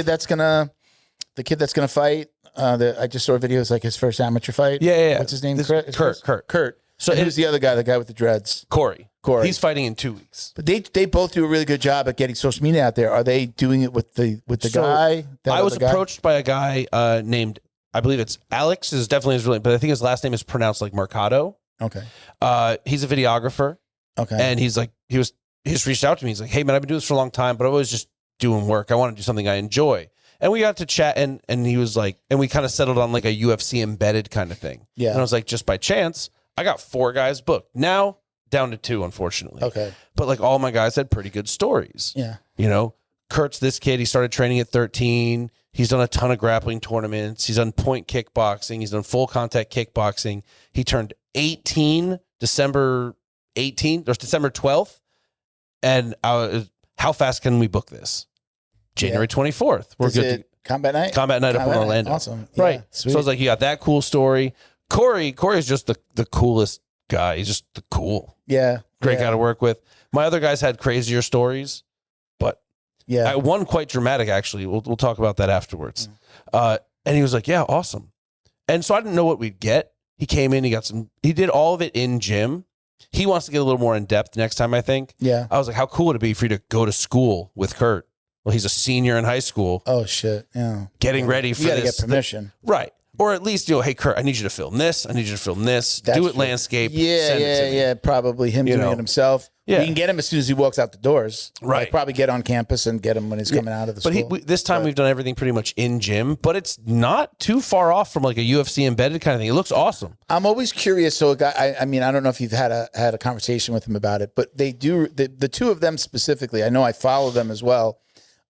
kid that's gonna fight. I just saw a video. It's like his first amateur fight. Yeah. What's his name? Kurt. So who's the other guy? The guy with the dreads? Corey. He's fighting in 2 weeks. But they both do a really good job at getting social media out there. Are they doing it with the guy? I was approached by a guy named, I believe it's Alex. Is definitely his real name, but I think his last name is pronounced like Mercado. Okay. He's a videographer. Okay. And he's like, he just reached out to me. He's like, hey man, I've been doing this for a long time, but I was just doing work. I want to do something I enjoy. And we got to chat, and he was like, and we kind of settled on like a UFC embedded kind of thing. Yeah. And I was like, just by chance, I got 4 guys booked. Now down to 2, unfortunately. Okay. But like all my guys had pretty good stories. Yeah. You know, Kurt's this kid. He started training at 13. He's done a ton of grappling tournaments. He's done point kickboxing. He's done full contact kickboxing. He turned 18 December 18th or December 12th. And how fast can we book this? January 24th. We're good. Combat night? Combat night up in Orlando. Awesome. Yeah, right. sweet. So I was like, you got that cool story. Corey is just the coolest guy. He's just the cool. Yeah. Great guy to work with. My other guys had crazier stories, but one quite dramatic, actually. We'll talk about that afterwards. And he was like, yeah, awesome. And so I didn't know what we'd get. He came in, he did all of it in gym. He wants to get a little more in depth next time, I think. Yeah. I was like, how cool would it be for you to go to school with Kurt? Well, he's a senior in high school. Oh, shit. Yeah. Getting ready for this. You got to this. get permission. Right. Or at least, hey, Kurt, I need you to film this. I need you to film this. Do it landscape. Send it to me. Probably him doing it himself. Yeah. We can get him as soon as he walks out the doors. Right. Like, probably get on campus and get him when he's coming out of the school. But this time we've done everything pretty much in gym, but it's not too far off from like a UFC embedded kind of thing. It looks awesome. I'm always curious. So a guy, I mean, I don't know if you've had a conversation with him about it, but they do, the two of them specifically, I know I follow them as well.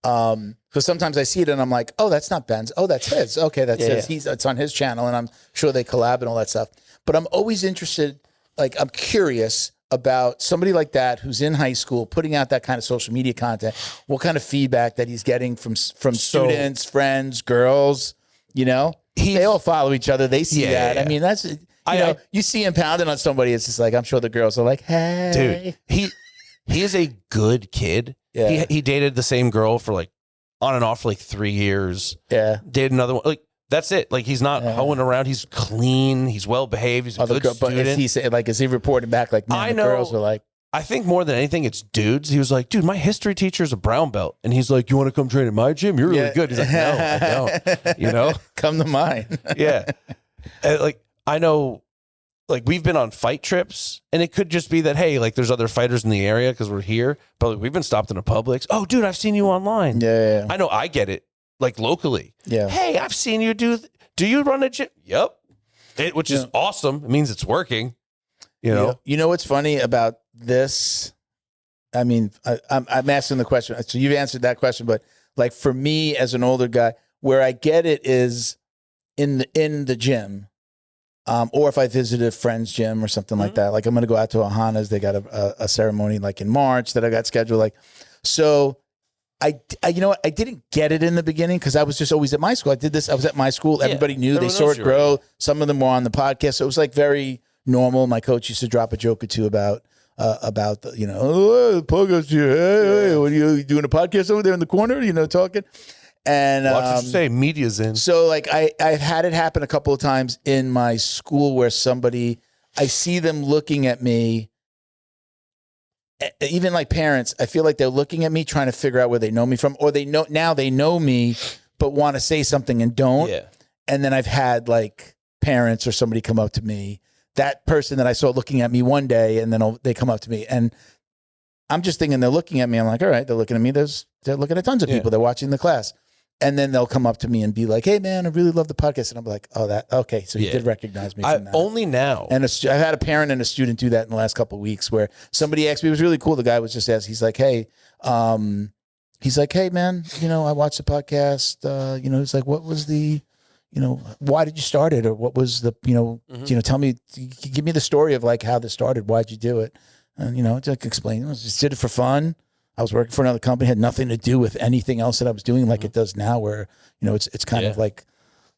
Because sometimes I see it and I'm like, oh, that's not Ben's. Oh, that's his. Okay, that's his. Yeah. It's on his channel, and I'm sure they collab and all that stuff. But I'm always interested, like I'm curious about somebody like that who's in high school putting out that kind of social media content. What kind of feedback that he's getting from students, friends, girls? You know, they all follow each other. They see that. Yeah. I mean, that's you see him pounding on somebody. It's just like I'm sure the girls are like, hey, dude, he is a good kid. Yeah. He dated the same girl for like on and off for like 3 years. Yeah. Dated another one. Like that's it. Like he's not hoeing around. He's clean. He's well behaved. He's a good student. But is he reporting back like, man, the girls are like, I think more than anything, it's dudes. He was like, dude, my history teacher is a brown belt. And he's like, you want to come train at my gym? You're really good. He's like, no, I don't. You know? Come to mine. Yeah. And like, I know, like we've been on fight trips and it could just be that, hey, like there's other fighters in the area because we're here, but like, we've been stopped in a Publix. Oh, dude, I've seen you online. Yeah. I know I get it. Like locally. Yeah. Hey, I've seen you do you run a gym? Yep. Which is awesome. It means it's working. You know what's funny about this? I mean, I'm asking the question. So you've answered that question, but like for me as an older guy, where I get it is in the gym. Or if I visited a friend's gym or something like that, like I'm going to go out to Ohana's. They got a ceremony like in March that I got scheduled. Like, so I you know what? I didn't get it in the beginning because I was just always at my school. I did this. I was at my school. Everybody knew. They saw it grow. Right. Some of them were on the podcast. So it was like very normal. My coach used to drop a joke or two about the, the podcast here. Hey, what are you doing a podcast over there in the corner? Talking. And watch what you say, media's in. So like I've had it happen a couple of times in my school where I see them looking at me, even like parents, I feel like they're looking at me trying to figure out where they know me from, or they know me, but want to say something and don't. Yeah. And then I've had like parents or somebody come up to me, that person that I saw looking at me one day, and then they come up to me and I'm just thinking they're looking at me. I'm like, all right, they're looking at me. They're looking at tons of people. They're watching the class. And then they'll come up to me and be like, hey, man, I really love the podcast. And I'm like, oh, okay. So he did recognize me from that. Only now. And I've had a parent and a student do that in the last couple of weeks where somebody asked me, it was really cool. The guy was just asked, he's like, hey, man, I watched the podcast. He's like, what was the, why did you start it? Or what was the, tell me, give me the story of like how this started. Why'd you do it? And, to explain, I just did it for fun. I was working for another company, had nothing to do with anything else that I was doing like it does now where, it's kind of like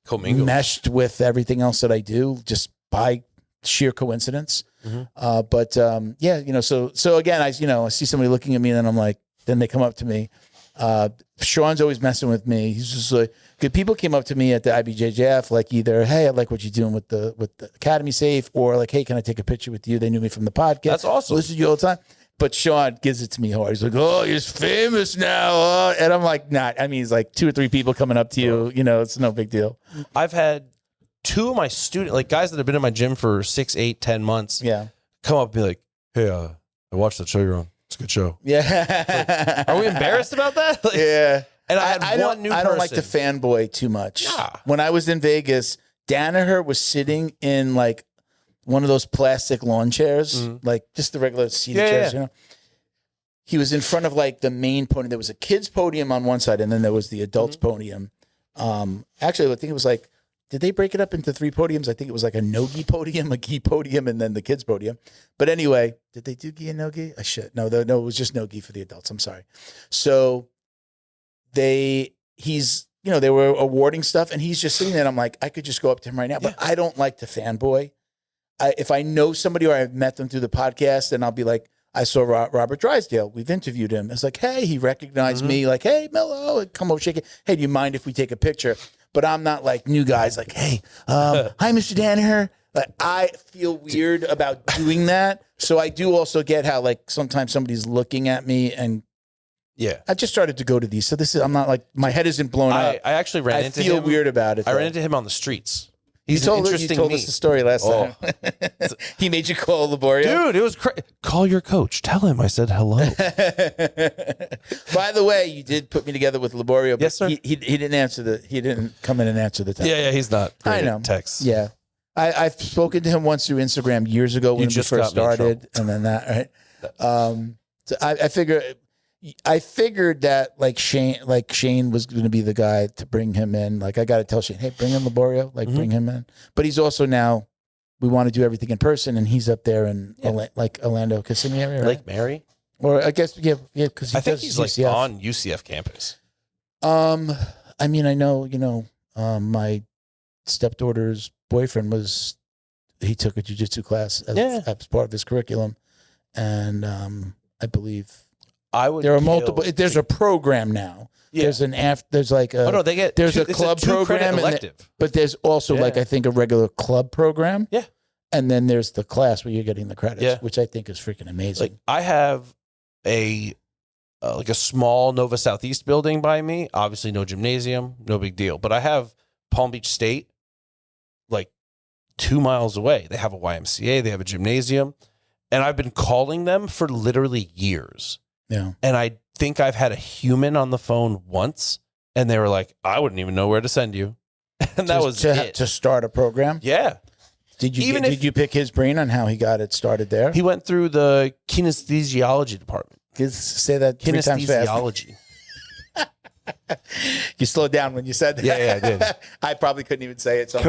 commingled, meshed with everything else that I do just by sheer coincidence. So again, I see somebody looking at me and then I'm like, then they come up to me. Sean's always messing with me. He's just like, good people came up to me at the IBJJF, like either, hey, I like what you're doing with the Academy Safe, or like, hey, can I take a picture with you? They knew me from the podcast. That's awesome. Listen to you all the time. But Sean gives it to me hard. He's like, oh, you're famous now. And I'm like, nah. I mean, he's like 2 or 3 people coming up to you. It's no big deal. I've had 2 of my guys that have been in my gym for 6, 8, 10 months. Yeah. Come up and be like, hey, I watched that show you're on. It's a good show. Yeah. Are we embarrassed about that? Yeah. And I had one new person. I don't like to fanboy too much. Yeah. When I was in Vegas, Danaher was sitting in like one of those plastic lawn chairs, like just the regular seated chairs, He was in front of like the main podium. There was a kids podium on one side, and then there was the adults podium. Actually, I think it was like, did they break it up into 3 podiums? I think it was like a no-gi podium, a gi podium, and then the kids podium. But anyway, did they do gi and no-gi? No, it was just no-gi for the adults. I'm sorry. So they were awarding stuff, and he's just sitting there. And I'm like, I could just go up to him right now, but I don't like to fanboy. If I know somebody or I've met them through the podcast, then I'll be like, I saw Robert Drysdale. We've interviewed him. It's like, hey, he recognized me. Like, hey, Mello, come over, shake it. Hey, do you mind if we take a picture? But I'm not like new guys. Like, hey, hi, Mr. Danaher. Like, I feel weird about doing that. So I do also get how like sometimes somebody's looking at me, and I just started to go to these. So I'm not like my head isn't blown up. I actually ran into him. I feel weird about it. I ran into him on the streets. You told us the story last time. He made you call Laborio? Dude, it was crazy. Call your coach. Tell him I said hello. By the way, you did put me together with Laborio, but yes, sir. He didn't answer he didn't come in and answer the text. Yeah, he's not great I know. at texts. Yeah. I've spoken to him once through Instagram years ago when we first started, and then that, right? So I figured that like Shane was going to be the guy to bring him in. Like I got to tell Shane, hey, bring in Laborio, like bring him in. But he's also now, we want to do everything in person, and he's up there in Orlando, Kissimmee area, right? Lake Mary, or I guess because I think he's UCF. Like on UCF campus. I mean, I know, my stepdaughter's boyfriend he took a jiu-jitsu class as part of his curriculum, and I believe. There are multiple. There's a program now. Yeah. There's there's like a. Oh no, there's a club program, but there's also like I think a regular club program. Yeah. And then there's the class where you're getting the credits, which I think is freaking amazing. Like I have a small Nova Southeast building by me. Obviously, no gymnasium, no big deal. But I have Palm Beach State, like 2 miles away. They have a YMCA. They have a gymnasium, and I've been calling them for literally years. Yeah. And I think I've had a human on the phone once, and they were like, I wouldn't even know where to send you. And that was it. To start a program? Yeah. Did you pick his brain on how he got it started there? He went through the kinesthesiology department. Say that 3 times fast. Kinesthesiology. You slowed down when you said that. Yeah, I did. I probably couldn't even say it, so I'm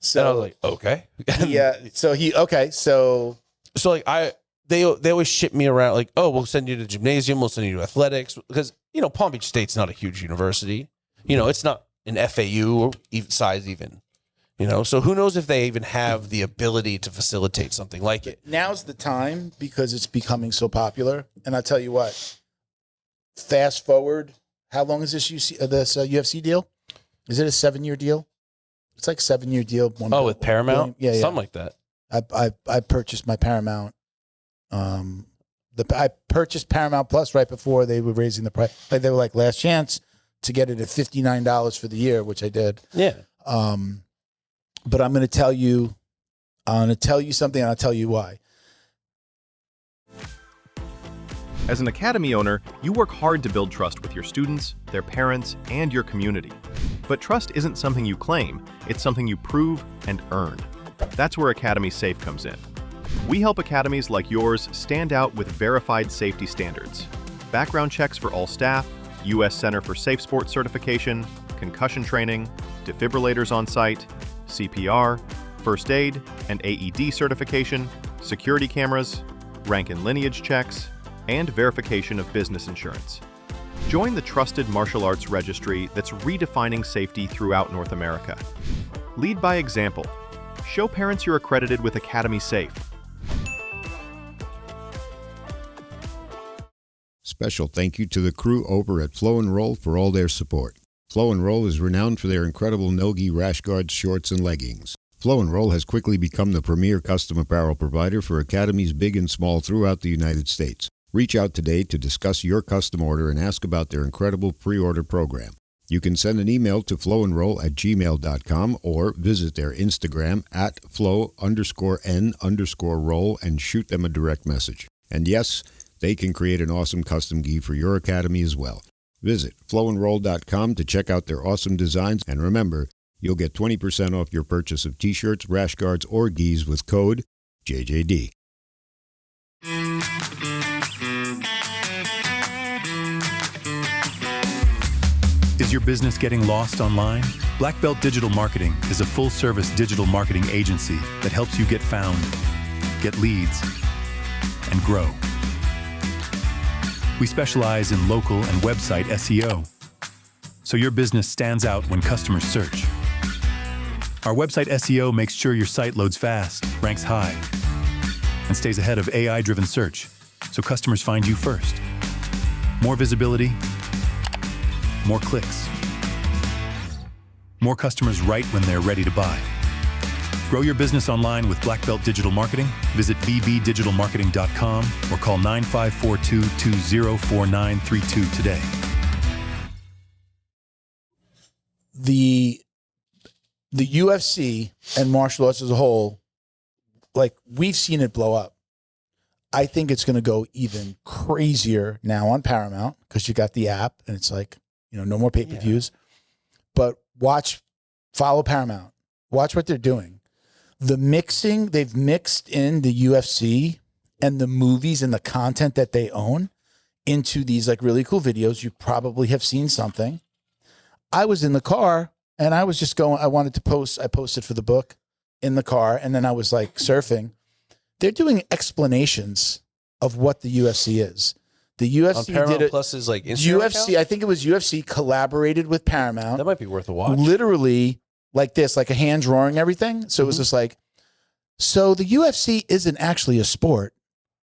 So I was like, okay. Yeah. So like they always ship me around like, oh, we'll send you to gymnasium, we'll send you to athletics, because Palm Beach State's not a huge university. It's not an FAU or even size even. So who knows if they even have the ability to facilitate something like it. Now's the time because it's becoming so popular. And I'll tell you what, fast forward, how long is this UFC deal? Is it a 7-year deal? It's like 7-year deal. With Paramount? Yeah. Something like that. I purchased my Paramount. I purchased Paramount Plus right before they were raising the price. Like they were like last chance to get it at $59 for the year, which I did. Yeah. But I'm going to tell you something, and I'll tell you why. As an academy owner, you work hard to build trust with your students, their parents, and your community. But trust isn't something you claim, it's something you prove and earn. That's where Academy Safe comes in. We help academies like yours stand out with verified safety standards. Background checks for all staff, U.S. Center for Safe Sport certification, concussion training, defibrillators on site, CPR, first aid and AED certification, security cameras, rank and lineage checks, and verification of business insurance. Join the trusted martial arts registry that's redefining safety throughout North America. Lead by example. Show parents you're accredited with Academy Safe. Special thank you to the crew over at Flow and Roll for all their support. Flow and Roll is renowned for their incredible no-gi rash guards, shorts, and leggings. Flow and Roll has quickly become the premier custom apparel provider for academies big and small throughout the United States. Reach out today to discuss your custom order and ask about their incredible pre-order program. You can send an email to flowandroll@gmail.com or visit their Instagram at flow_n_roll and shoot them a direct message. And yes, they can create an awesome custom gi for your academy as well. Visit flowandroll.com to check out their awesome designs, and remember, you'll get 20% off your purchase of t-shirts, rash guards, or gis with code JJD. Is your business getting lost online? Black Belt Digital Marketing is a full-service digital marketing agency that helps you get found, get leads, and grow. We specialize in local and website SEO, so your business stands out when customers search. Our website SEO makes sure your site loads fast, ranks high, and stays ahead of AI-driven search, so customers find you first. More visibility, more clicks. More customers right when they're ready to buy. Grow your business online with Black Belt Digital Marketing. Visit bbdigitalmarketing.com or call 9542-204932 today. The UFC and martial arts as a whole, like, we've seen it blow up. I think it's going to go even crazier now on Paramount because you got the app and it's like, you know, no more pay-per-views. Yeah. But follow Paramount. Watch what they're doing. The mixing, they've mixed in the UFC and the movies and the content that they own into these like really cool videos. You probably have seen something. I was in the car and I was just going, I posted for the book in the car, and then I was like surfing. They're doing explanations of what the UFC is. The UFC did it. Plus's like Instagram UFC, account? I think it was UFC collaborated with Paramount. That might be worth a watch. Literally like this, like a hand drawing everything. So it was just like, so the UFC isn't actually a sport.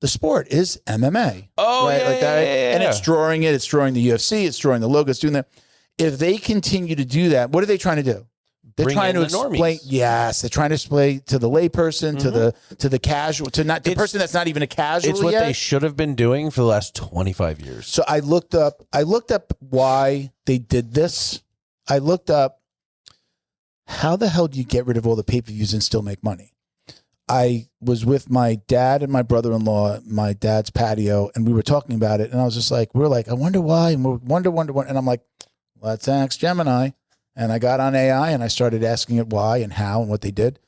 The sport is MMA. Oh, right? yeah, Like that. yeah. And it's drawing it. It's drawing the UFC. It's drawing the logo. It's doing that. If they continue to do that, what are they trying to do? They're trying to explain. Yes, they're trying to explain to the layperson, to the casual, to not the person that's not even a casual. It's what yet. they should have been doing for the last 25 years. So I looked up why they did this. I looked up how the hell do you get rid of all the pay-per-views and still make money? I was with my dad and my brother-in-law at my dad's patio, and we were talking about it, and I was just like, we're like, I wonder why, and we're wonder, and I'm like, let's ask Gemini. And I got on AI and I started asking it why and how and what they did.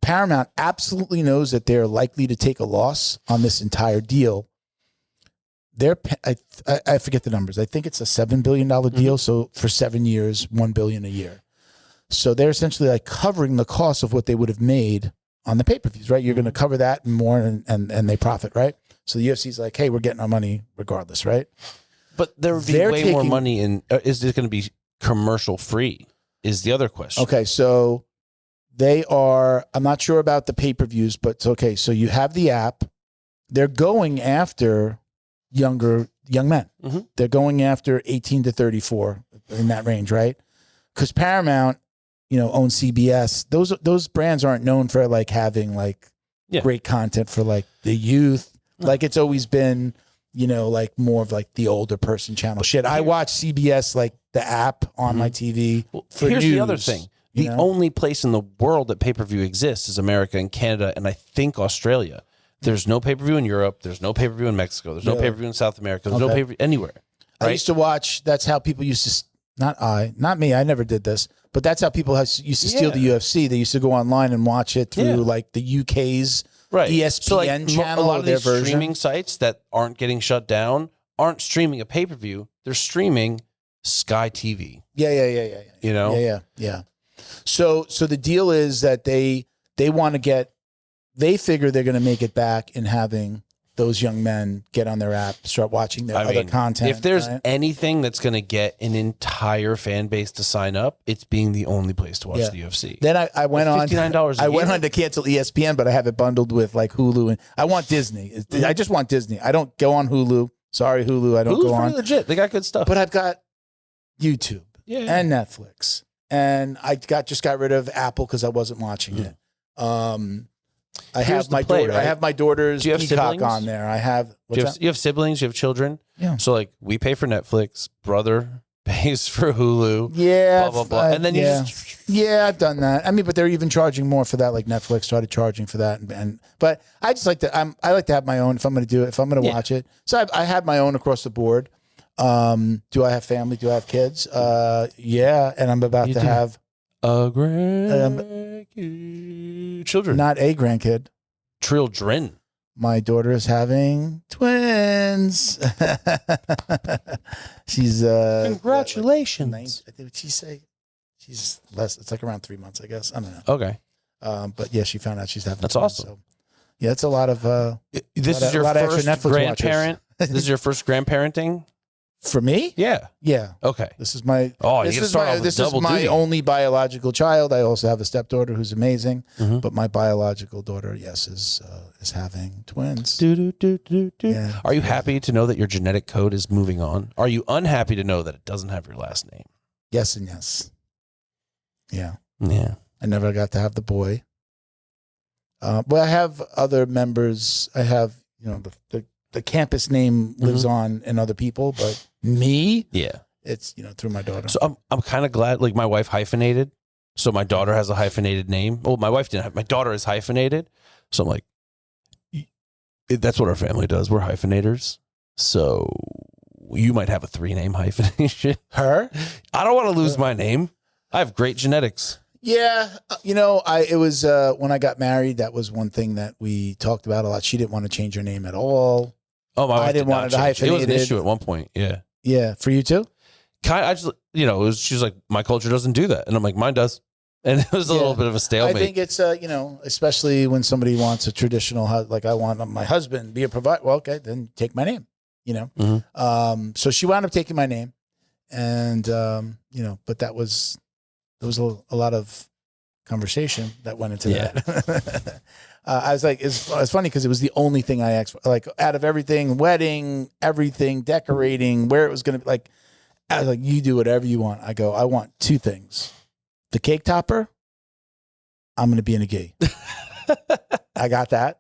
Paramount absolutely knows that they're likely to take a loss on this entire deal. I forget the numbers. I think it's a $7 billion deal. So for 7 years, $1 billion a year. So they're essentially like covering the cost of what they would have made on the pay-per-views, right? You're going to cover that and more, and they profit, right? So the UFC's like, hey, we're getting our money regardless, right? But there would be way more money in. Is it going to be commercial free? Is the other question. Okay, so they are. I'm not sure about the pay-per-views, but it's okay. So you have the app. They're going after young men. They're going after 18 to 34 in that range, right? Because Paramount, owns CBS. Those brands aren't known for like having like great content for like the youth. No. Like it's always been. Like more of like the older person channel shit. I watch CBS, like the app on my TV. For here's news, the other thing. The only place in the world that pay-per-view exists is America and Canada, and I think Australia. There's no pay-per-view in Europe. There's no pay-per-view in Mexico. There's no Really? pay-per-view in South America. There's no Okay. pay-per-view anywhere. I Right? used to watch. That's how people used to. Not me. I never did this, but that's how people used to steal the UFC. They used to go online and watch it through like the UK's Right. ESPN channel. A lot or of their these version. streaming sites that aren't getting shut down aren't streaming a pay-per-view. They're streaming Sky TV. Yeah. You know? Yeah. So the deal is that they want to get. They figure they're going to make it back in having those young men get on their app, start watching their other content. If there's right? anything that's going to get an entire fan base to sign up, it's being the only place to watch the UFC. Then I went on. $59 a I went year? on to cancel ESPN, but I have it bundled with like Hulu, and I want Disney. I just want Disney. I don't go on Hulu. Sorry, Hulu. I don't Hulu's go pretty on. legit. They got good stuff. But I've got YouTube Yeah. and Netflix, and I just got rid of Apple because I wasn't watching it. I Here's have my the play, daughter. I right? have my daughter's Do you have Peacock siblings? on there. I have. You have siblings, you have children. Yeah. So like we pay for Netflix, brother pays for Hulu. Yeah, Blah, blah, blah. And then you just I've done that. I mean, but they're even charging more for that. Like Netflix started charging for that, but I just like to. I like to have my own if I'm going to do it. If I'm going to watch it, so I had my own across the board. Do I have family? Do I have kids? Yeah, and I'm about to have a children. not a grandkid. Children. My daughter is having twins. She's Congratulations. I think she say she's less. It's like around 3 months, I guess. I don't know. Okay. But yeah, she found out she's having. That's twins, awesome. So. Yeah, it's a lot of. This is your lot of extra first Netflix grandparent. This is your first grandparenting? For me, Yeah. yeah. Okay. This is my. Oh, you this gotta is start my. off with This is double my duty. only biological child. I also have a stepdaughter who's amazing, Mhm. but my biological daughter, yes, is having twins. Do. Yeah. Are you happy to know that your genetic code is moving on? Are you unhappy to know that it doesn't have your last name? Yes and yes. Yeah. Yeah. I never got to have the boy. But I have other members. I have, the campus name lives on in other people, but me, Yeah. it's, through my daughter. So I'm kind of glad, like my wife hyphenated. So my daughter has a hyphenated name. Well, my wife didn't have, my daughter is hyphenated. So I'm like, that's what our family does. We're hyphenators. So you might have a 3-name hyphenation. Her? I don't want to lose my name. I have great genetics. Yeah. It was when I got married, that was one thing that we talked about a lot. She didn't want to change her name at all. Oh, my wife didn't did want not it change. It was an hyphenated. issue at one point. Yeah. Yeah. For you too? I just, she's like, my culture doesn't do that. And I'm like, mine does. And it was a little bit of a I stalemate. think it's, especially when somebody wants a traditional, like I want my husband be a provider. Well, okay, then take my name, Mhm. So she wound up taking my name and, but there was a lot of conversation that went into that. I was like, it's funny because it was the only thing I asked for, like out of everything, wedding, everything, decorating, where it was going to be like, I was like, you do whatever you want. I go, I want 2 things. The cake topper, I'm going to be in a gi. I got that.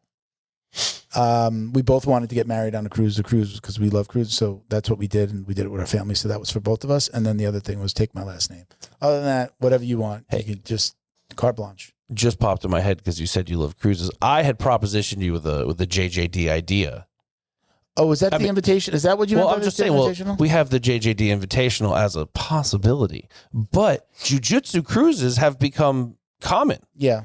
We both wanted to get married on a cruise. The cruise was because we love cruises. So that's what we did. And we did it with our family. So that was for both of us. And then the other thing was take my last name. Other than that, whatever you want, you can just carte blanche. Just popped in my head because you said you love cruises. I had propositioned you with the JJD idea. Oh, is that the invitation? Is that what you Well, meant I'm by just the saying, well, invitational? we have the JJD Invitational as a possibility, but Jiu-Jitsu cruises have become common. Yeah.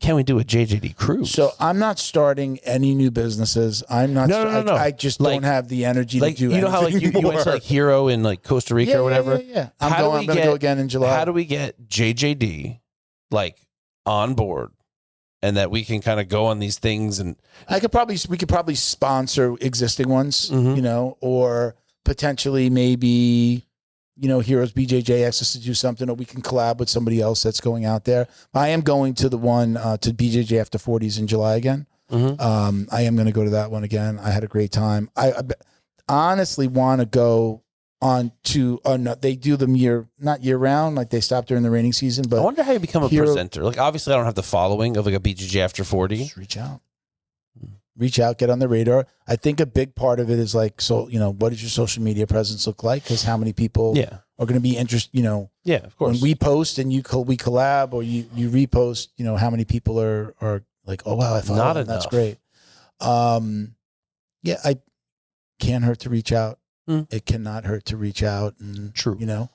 Can we do a JJD cruise? So I'm not starting any new businesses. I'm not. No. I just Like- don't have the energy like, to do how like you went to like Hero in like Costa Rica or whatever? Yeah. I'm How do going we to get- go again in July. How do we get JJD like on board and that we can kind of go on these things and we could probably sponsor existing ones, Mhm. or potentially maybe, Heroes BJJ asks us to do something, or we can collab with somebody else that's going out there. I am going to the one to BJJ After 40s in July again. Mhm. I am going to go to that one again. I had a great time. I honestly want to go on to, no, they do them not year round, like they stop during the raining season, I but wonder how you become a Hero- presenter. Like obviously I don't have the following of like a BJJ After 40. just reach out, get on the radar. I think a big part of it is like, so, what does your social media presence look like? Because how many people Yeah. are going to be interested, Yeah, of course. when we post and we collab or you repost, how many people are like, oh, wow, I follow Not them. That's enough. great. Yeah, I can't hurt to reach out. Mm. It cannot hurt to reach out. And, True. You know,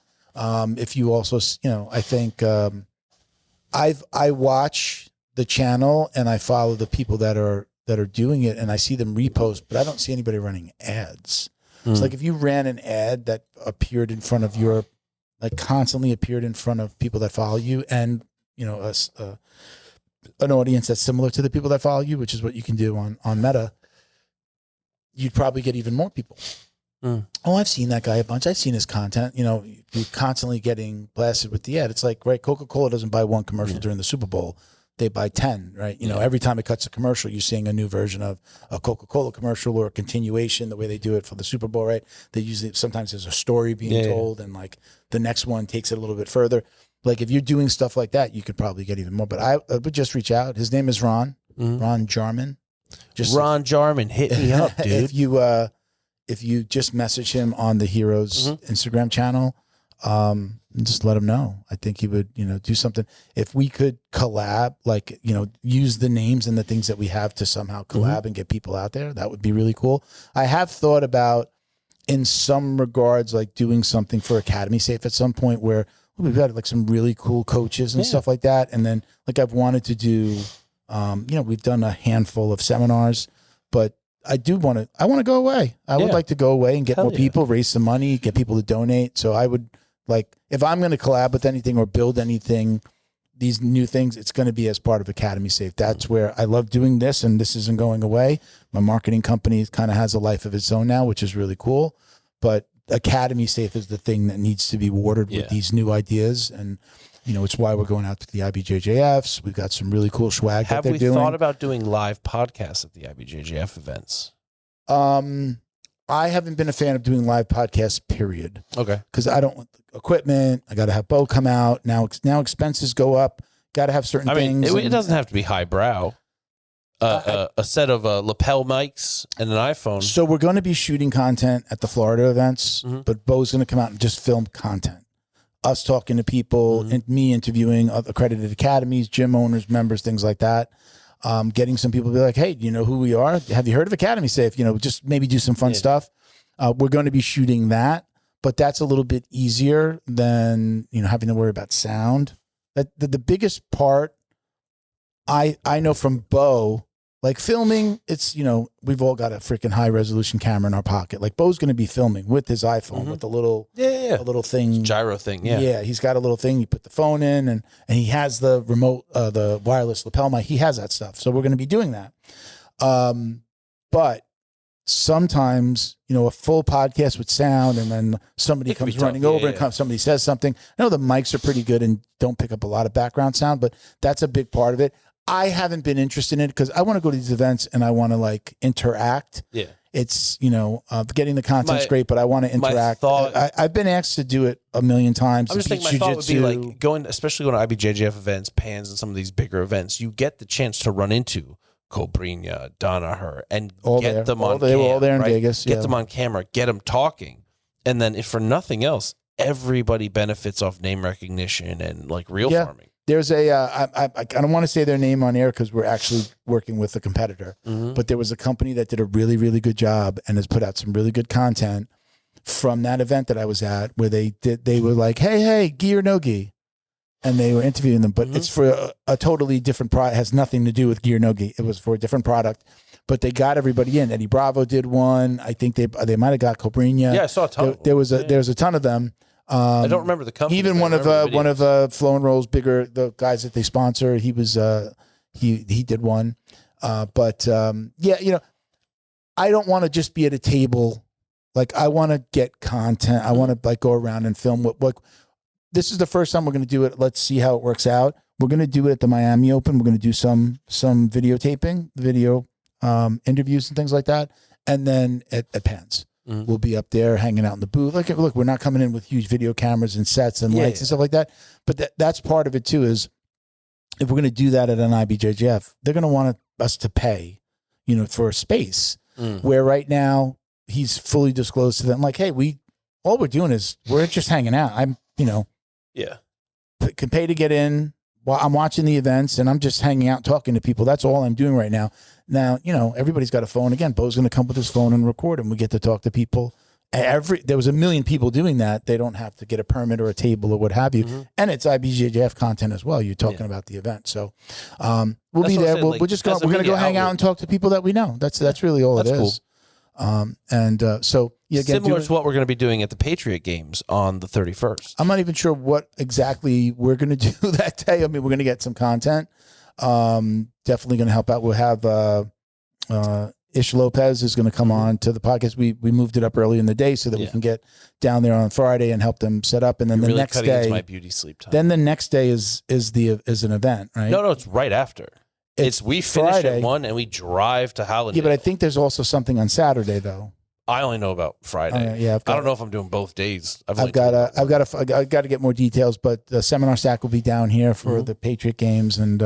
if you also, you know, I think I watch the channel and I follow the people that are doing it, and I see them repost, but I don't see anybody running ads. It's like if you ran an ad that appeared in front of your, like constantly appeared in front of people that follow you, and you know, an audience that's similar to the people that follow you, which is what you can do on Meta, you'd probably get even more people. Oh, I've seen that guy a bunch. I've seen his content. You know, you're constantly getting blasted with the ad. It's like, right, Coca-Cola doesn't buy one commercial during the Super Bowl. They buy 10, right? You know, every time it cuts a commercial, you're seeing a new version of a Coca-Cola commercial or a continuation, the way they do it for the Super Bowl, right? They usually, sometimes there's a story being told and like the next one takes it a little bit further. Like if you're doing stuff like that, you could probably get even more. But I would just reach out. His name is Ron Jarman. Just Ron Jarman, hit me up, dude. If you just message him on the Heroes Instagram channel, just let him know. I think he would, you know, do something. If we could collab, like, you know, use the names and the things that we have to somehow collab and get people out there, that would be really cool. I have thought about, in some regards, like doing something for Academy Safe at some point where we've got like some really cool coaches and stuff like that. And then like I've wanted to do, you know, we've done a handful of seminars, but I want to go away. I would like to go away and get more people, raise some money, get people to donate. So I would like, if I'm going to collab with anything or build anything, these new things, it's going to be as part of Academy Safe. That's where I love doing this, and this isn't going away. My marketing company kind of has a life of its own now, which is really cool. But Academy Safe is the thing that needs to be watered with these new ideas. And, you know, it's why we're going out to the IBJJFs. We've got some really cool swag that they're doing. Have we thought about doing live podcasts at the IBJJF events? I haven't been a fan of doing live podcasts, period. Okay. Because I don't want equipment. I got to have Bo come out. Now expenses go up. Got to have certain things. It doesn't have to be highbrow. A set of lapel mics and an iPhone. So we're going to be shooting content at the Florida events, but Bo's going to come out and just film content. Us talking to people and me interviewing accredited academies, gym owners, members, things like that. Getting some people to be like, hey, you know who we are? Have you heard of Academy Safe? You know, just maybe do some fun stuff. We're going to be shooting that, but that's a little bit easier than, you know, having to worry about sound. The biggest part I know from Bo, like filming, it's, you know, we've all got a freaking high resolution camera in our pocket. Like Bo's going to be filming with his iPhone with a little, a little thing, gyro thing. Yeah. He's got a little thing. You put the phone in and he has the remote, the wireless lapel mic. He has that stuff. So we're going to be doing that. But sometimes, you know, a full podcast with sound and then somebody comes running over and somebody says something. I know the mics are pretty good and don't pick up a lot of background sound, but that's a big part of it. I haven't been interested in it because I want to go to these events and I want to like interact. Yeah. It's, you know, getting the content's great, but I want to interact. I've been asked to do it a million times. I'm just thinking my thought would be like especially going to IBJJF events, PANS, and some of these bigger events, you get the chance to run into Cobrinha, Danaher, and get them on camera. They were all there in Vegas. Get them on camera, get them talking. And then if for nothing else, everybody benefits off name recognition and like real farming. There's I don't want to say their name on air because we're actually working with a competitor, but there was a company that did a really, really good job and has put out some really good content from that event that I was at where they were like, hey, gi or no gi? And they were interviewing them, but it's for a totally different product. It has nothing to do with gi or no gi. It was for a different product, but they got everybody in. Eddie Bravo did one. I think they might have got Cobrinha. Yeah, I saw a ton. There's a ton of them. I don't remember the company. Even one of Flow and Roll's bigger, the guys that they sponsor, he was he did one. Yeah, you know, I don't want to just be at a table. Like I want to get content. I want to like go around and film what this is the first time we're going to do it. Let's see how it works out. We're going to do it at the Miami Open. We're going to do some videotaping, video interviews and things like that. And then at PANS. We'll be up there hanging out in the booth. Look, we're not coming in with huge video cameras and sets and lights and stuff like that. But that's part of it too, is if we're going to do that at an IBJJF, they're going to want us to pay, you know, for a space where right now he's fully disclosed to them. Like, hey, all we're doing is we're just hanging out. I'm, you know, can pay to get in, while I'm watching the events and I'm just hanging out talking to people. That's all I'm doing right now. Now, everybody's got a phone. Again, Bo's going to come with his phone and record, and we get to talk to people. There was a million people doing that. They don't have to get a permit or a table or what have you. And it's IBJJF content as well. You're talking about the event. So we'll be there. We're just going. We're going to go hang out and talk to people that we know. That's really all it is. Cool. So again, similar to what we're going to be doing at the Patriot Games on the 31st. I'm not even sure what exactly we're going to do that day. I mean, we're going to get some content. Definitely going to help out. We'll have Ish Lopez is going to come on to the podcast. We moved it up early in the day so that we can get down there on Friday and help them set up. And then the next day, my beauty sleep time. Then the next day is an event, right? No, it's right after. We finish Friday. at 1 and we drive to Halliday. Yeah, but I think there's also something on Saturday though. I only know about Friday. Yeah, I don't know if I'm doing both days. I've got to get more details, but the seminar stack will be down here for the Patriot Games, and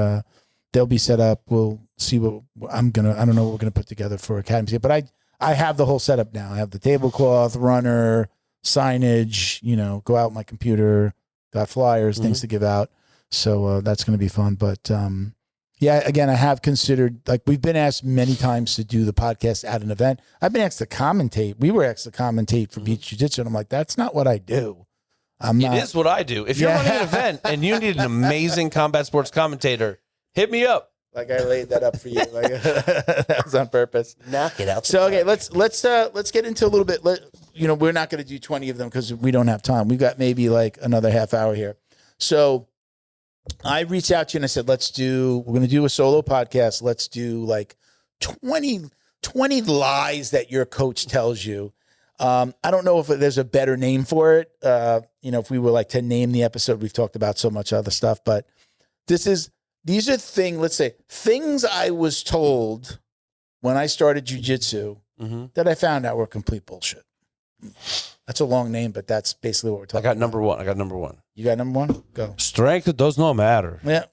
they'll be set up. We'll see what I don't know what we're gonna put together for Academy, but I have the whole setup now. I have the tablecloth, runner, signage. Go out my computer, got flyers, things to give out. So that's gonna be fun. But yeah, again, I have considered, like, we've been asked many times to do the podcast at an event. I've been asked to commentate. We were asked to commentate for Beach Jiu-Jitsu, and I'm like, that's not what I do. It is what I do. If you're running an event and you need an amazing combat sports commentator, hit me up. Like, I laid that up for you. Like, that was on purpose. Knock it out. So, okay, let's get into a little bit. We're not going to do 20 of them because we don't have time. We've got maybe like another half hour here. So I reached out to you and I said, we're going to do a solo podcast. Let's do like 20 lies that your coach tells you. I don't know if there's a better name for it. If we were like to name the episode, we've talked about so much other stuff, but these are things I was told when I started jiu-jitsu that I found out were complete bullshit. That's a long name, but that's basically what we're talking about. I got number one. You got number one? Go. Strength does not matter. Yeah.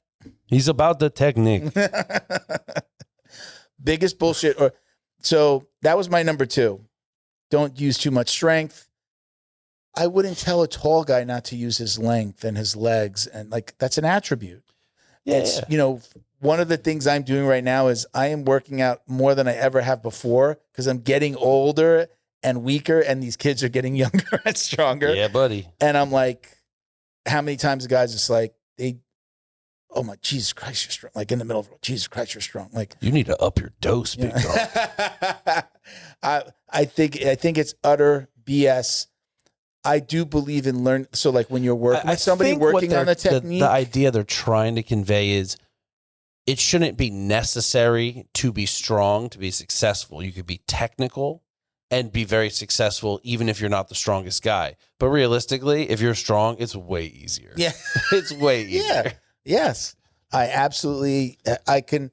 He's about the technique. Biggest bullshit. So that was my number 2. Don't use too much strength. I wouldn't tell a tall guy not to use his length and his legs. And like, that's an attribute. Yeah. It's, one of the things I'm doing right now is I am working out more than I ever have before because I'm getting older and weaker, and these kids are getting younger and stronger. Yeah, buddy. And I'm like, how many times the guys just like, oh my, Jesus Christ, you're strong. Like in the middle of, Jesus Christ, you're strong. Like, you need to up your dose, big dog. I think it's utter BS. I do believe in learn. So like when you're working with somebody working on the technique, the idea they're trying to convey is it shouldn't be necessary to be strong to be successful. You could be technical and be very successful even if you're not the strongest guy. But realistically, if you're strong, it's way easier. Yeah. It's way easier. Yeah. Yes. I can,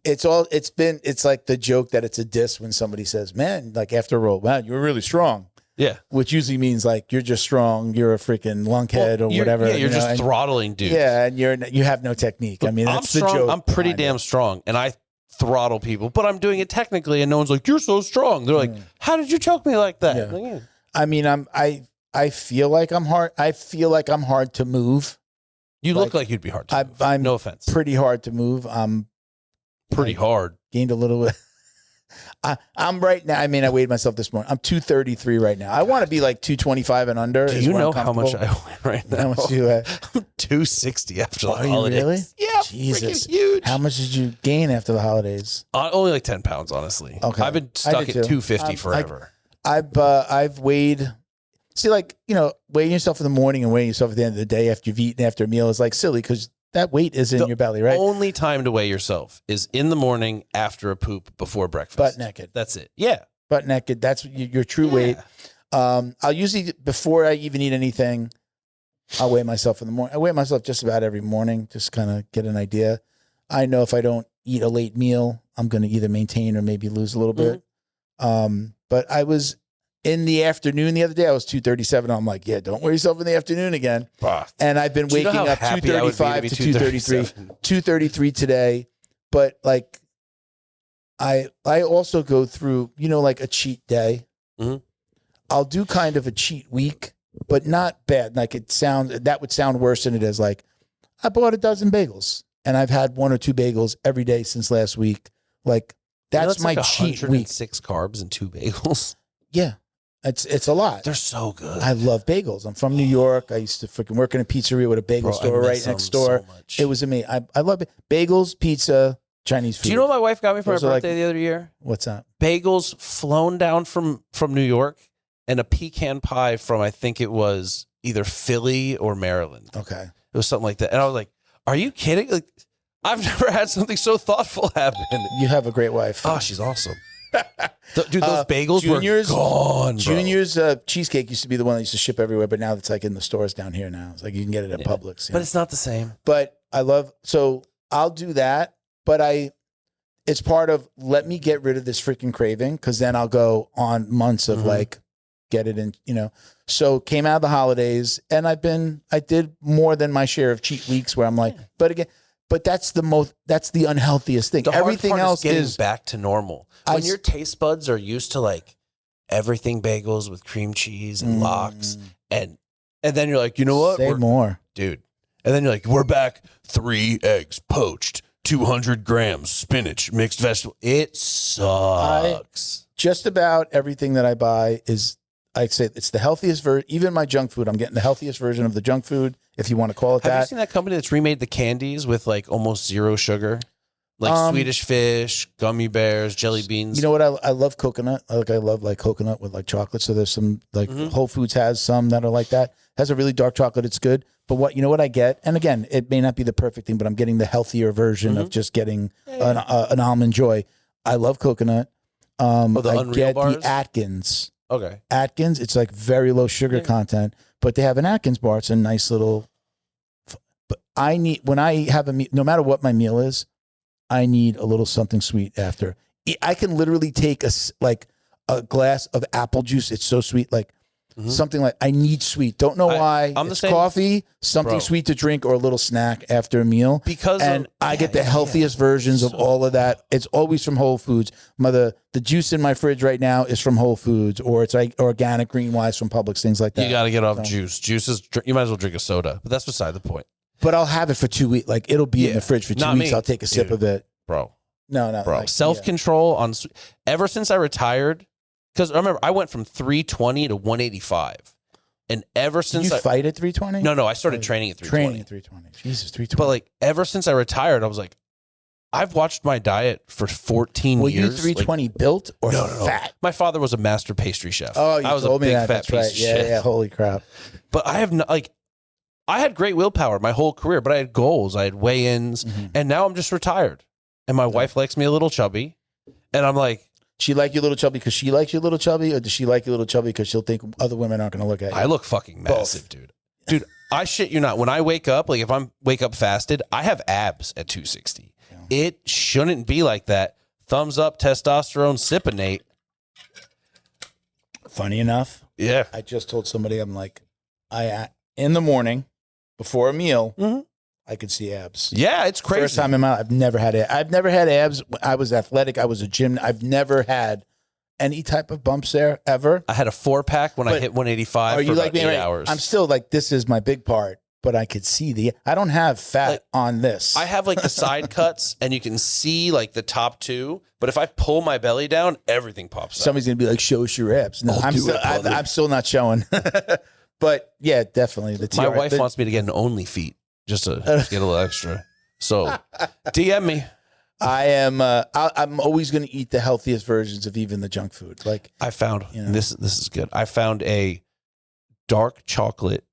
it's like the joke that it's a diss when somebody says, man, like after a roll, wow, you were really strong. Yeah. Which usually means like you're just strong, you're a freaking lunkhead or whatever. Yeah, you're just throttling dudes. Yeah, and you have no technique. I mean, that's the joke. I'm pretty damn strong, and I throttle people, but I'm doing it technically, and no one's like, you're so strong. They're like, how did you choke me like that? Yeah. Like, yeah. I mean, I feel like I'm hard. I feel like I'm hard to move. You look like you'd be hard to move. I'm no offense. Pretty hard to move. I'm pretty hard. Gained a little bit. I'm right now. I mean, I weighed myself this morning. I'm 233 right now. I want to be like 225 and under. Do you know how much I weigh right now? How much do you weigh? I'm 260 after the holidays. holidays. You really? Yeah, Jesus. Huge. How much did you gain after the holidays? Only like 10 pounds, honestly. Okay. I've been stuck at 250 forever. I've weighed. See, like, weighing yourself in the morning and weighing yourself at the end of the day after you've eaten after a meal is like silly because that weight is in your belly, right? The only time to weigh yourself is in the morning after a poop before breakfast. Butt naked. That's it. Yeah. Butt naked. That's your true weight. I'll usually, before I even eat anything, I'll weigh myself in the morning. I weigh myself just about every morning, just kind of get an idea. I know if I don't eat a late meal, I'm going to either maintain or maybe lose a little bit. But I was in the afternoon the other day, I was 237. I'm like, yeah, don't weigh yourself in the afternoon again. And I've been waking up 235 to 233, 233 today. But like, I also go through, like a cheat day. I'll do kind of a cheat week, but not bad. Like that would sound worse than it is. Like I bought a dozen bagels, and I've had 1 or 2 bagels every day since last week. Like that's my like cheat week. 106 carbs and 2 bagels. Yeah, it's a lot. They're so good. I love bagels. I'm from New York. I used to freaking work in a pizzeria with a bagel store right next door. So it was amazing. I love it. Bagels, pizza, Chinese food. Do you know what my wife got me for Those my are birthday the other year? What's that? Bagels flown down from New York and a pecan pie from, I think it was either Philly or Maryland. Okay. It was something like that. And I was like, are you kidding? Like, I've never had something so thoughtful happen. You have a great wife. Oh, she's awesome. Dude, those bagels Junior's, were gone, bro. Junior's cheesecake used to be the one that used to ship everywhere, but now it's like in the stores down here now. It's like you can get it at Publix. But it's not the same. But I love, so I'll do that, but it's part of, let me get rid of this freaking craving, because then I'll go on months of like, get it in, So came out of the holidays, and I did more than my share of cheat weeks where I'm like, but that's the unhealthiest thing. Everything else is back to normal. When your taste buds are used to like everything bagels with cream cheese and lox, and then you're like, you know what? Say more, dude. And then you're like, we're back. 3 eggs poached, 200 grams spinach, mixed vegetable. It sucks. Just about everything that I buy is, I'd say it's the healthiest version. Even my junk food, I'm getting the healthiest version of the junk food, if you want to call it that. Have you seen that company that's remade the candies with like almost 0 sugar? Like Swedish fish, gummy bears, jelly beans. You know what? I love coconut. I love like coconut with like chocolate. So there's some like Whole Foods has some that are like that. Has a really dark chocolate. It's good. But what I get, and again, it may not be the perfect thing, but I'm getting the healthier version of just getting an almond joy. I love coconut. I get bars? the Atkins. Okay. Atkins, it's like very low sugar content, but they have an Atkins bar. It's a nice little. But when I have a meal, no matter what my meal is, I need a little something sweet after. I can literally take a glass of apple juice. It's so sweet, like something like I need sweet. Don't know why. It's coffee, something sweet to drink, or a little snack after a meal. I get the healthiest versions of all of that. It's always from Whole Foods. The juice in my fridge right now is from Whole Foods, or it's like organic green wise from Publix, things like that. You got to get off juice. Juice is, you might as well drink a soda, but that's beside the point. But I'll have it for 2 weeks. Like it'll be in the fridge for 2 weeks. I'll take a sip of it. Bro. No. Bro. Self-control on ever since I retired, because remember, I went from 320 to 185. And ever since I fight at 320? No, I started training at 320. Training at 320. Jesus, 320. But like ever since I retired, I was like, I've watched my diet for 14 years. Were you 320 built or fat? My father was a master pastry chef. Oh, you I was told a big me that. fat That's right. piece of shit. Yeah, holy crap. But I have not, like, I had great willpower my whole career, but I had goals. I had weigh-ins, and now I'm just retired. And my wife likes me a little chubby, and I'm like, she like you a little chubby because she likes you a little chubby, or does she like you a little chubby because she'll think other women aren't going to look at you? I look fucking massive, dude. Dude, I shit you not. When I wake up, like if I'm wake up fasted, I have abs at 260. Yeah. It shouldn't be like that. Thumbs up, testosterone, sipinate. Funny enough, I just told somebody, I'm like, in the morning before a meal, I could see abs. Yeah, it's crazy. First time in my life, I've never had abs. I was athletic. I was a gym. I've never had any type of bumps there ever. I had a 4-pack when I hit 185 for about 8 hours. I'm still like, this is my big part, but I could see I don't have fat on this. I have like the side cuts, and you can see like the top 2. But if I pull my belly down, everything pops out. Somebody's going to be like, show us your abs. No, I'm still not showing. But yeah, definitely. My wife wants me to get an only feet just to get a little extra. So DM me. I'm always going to eat the healthiest versions of even the junk food. Like I found this is good. I found a dark chocolate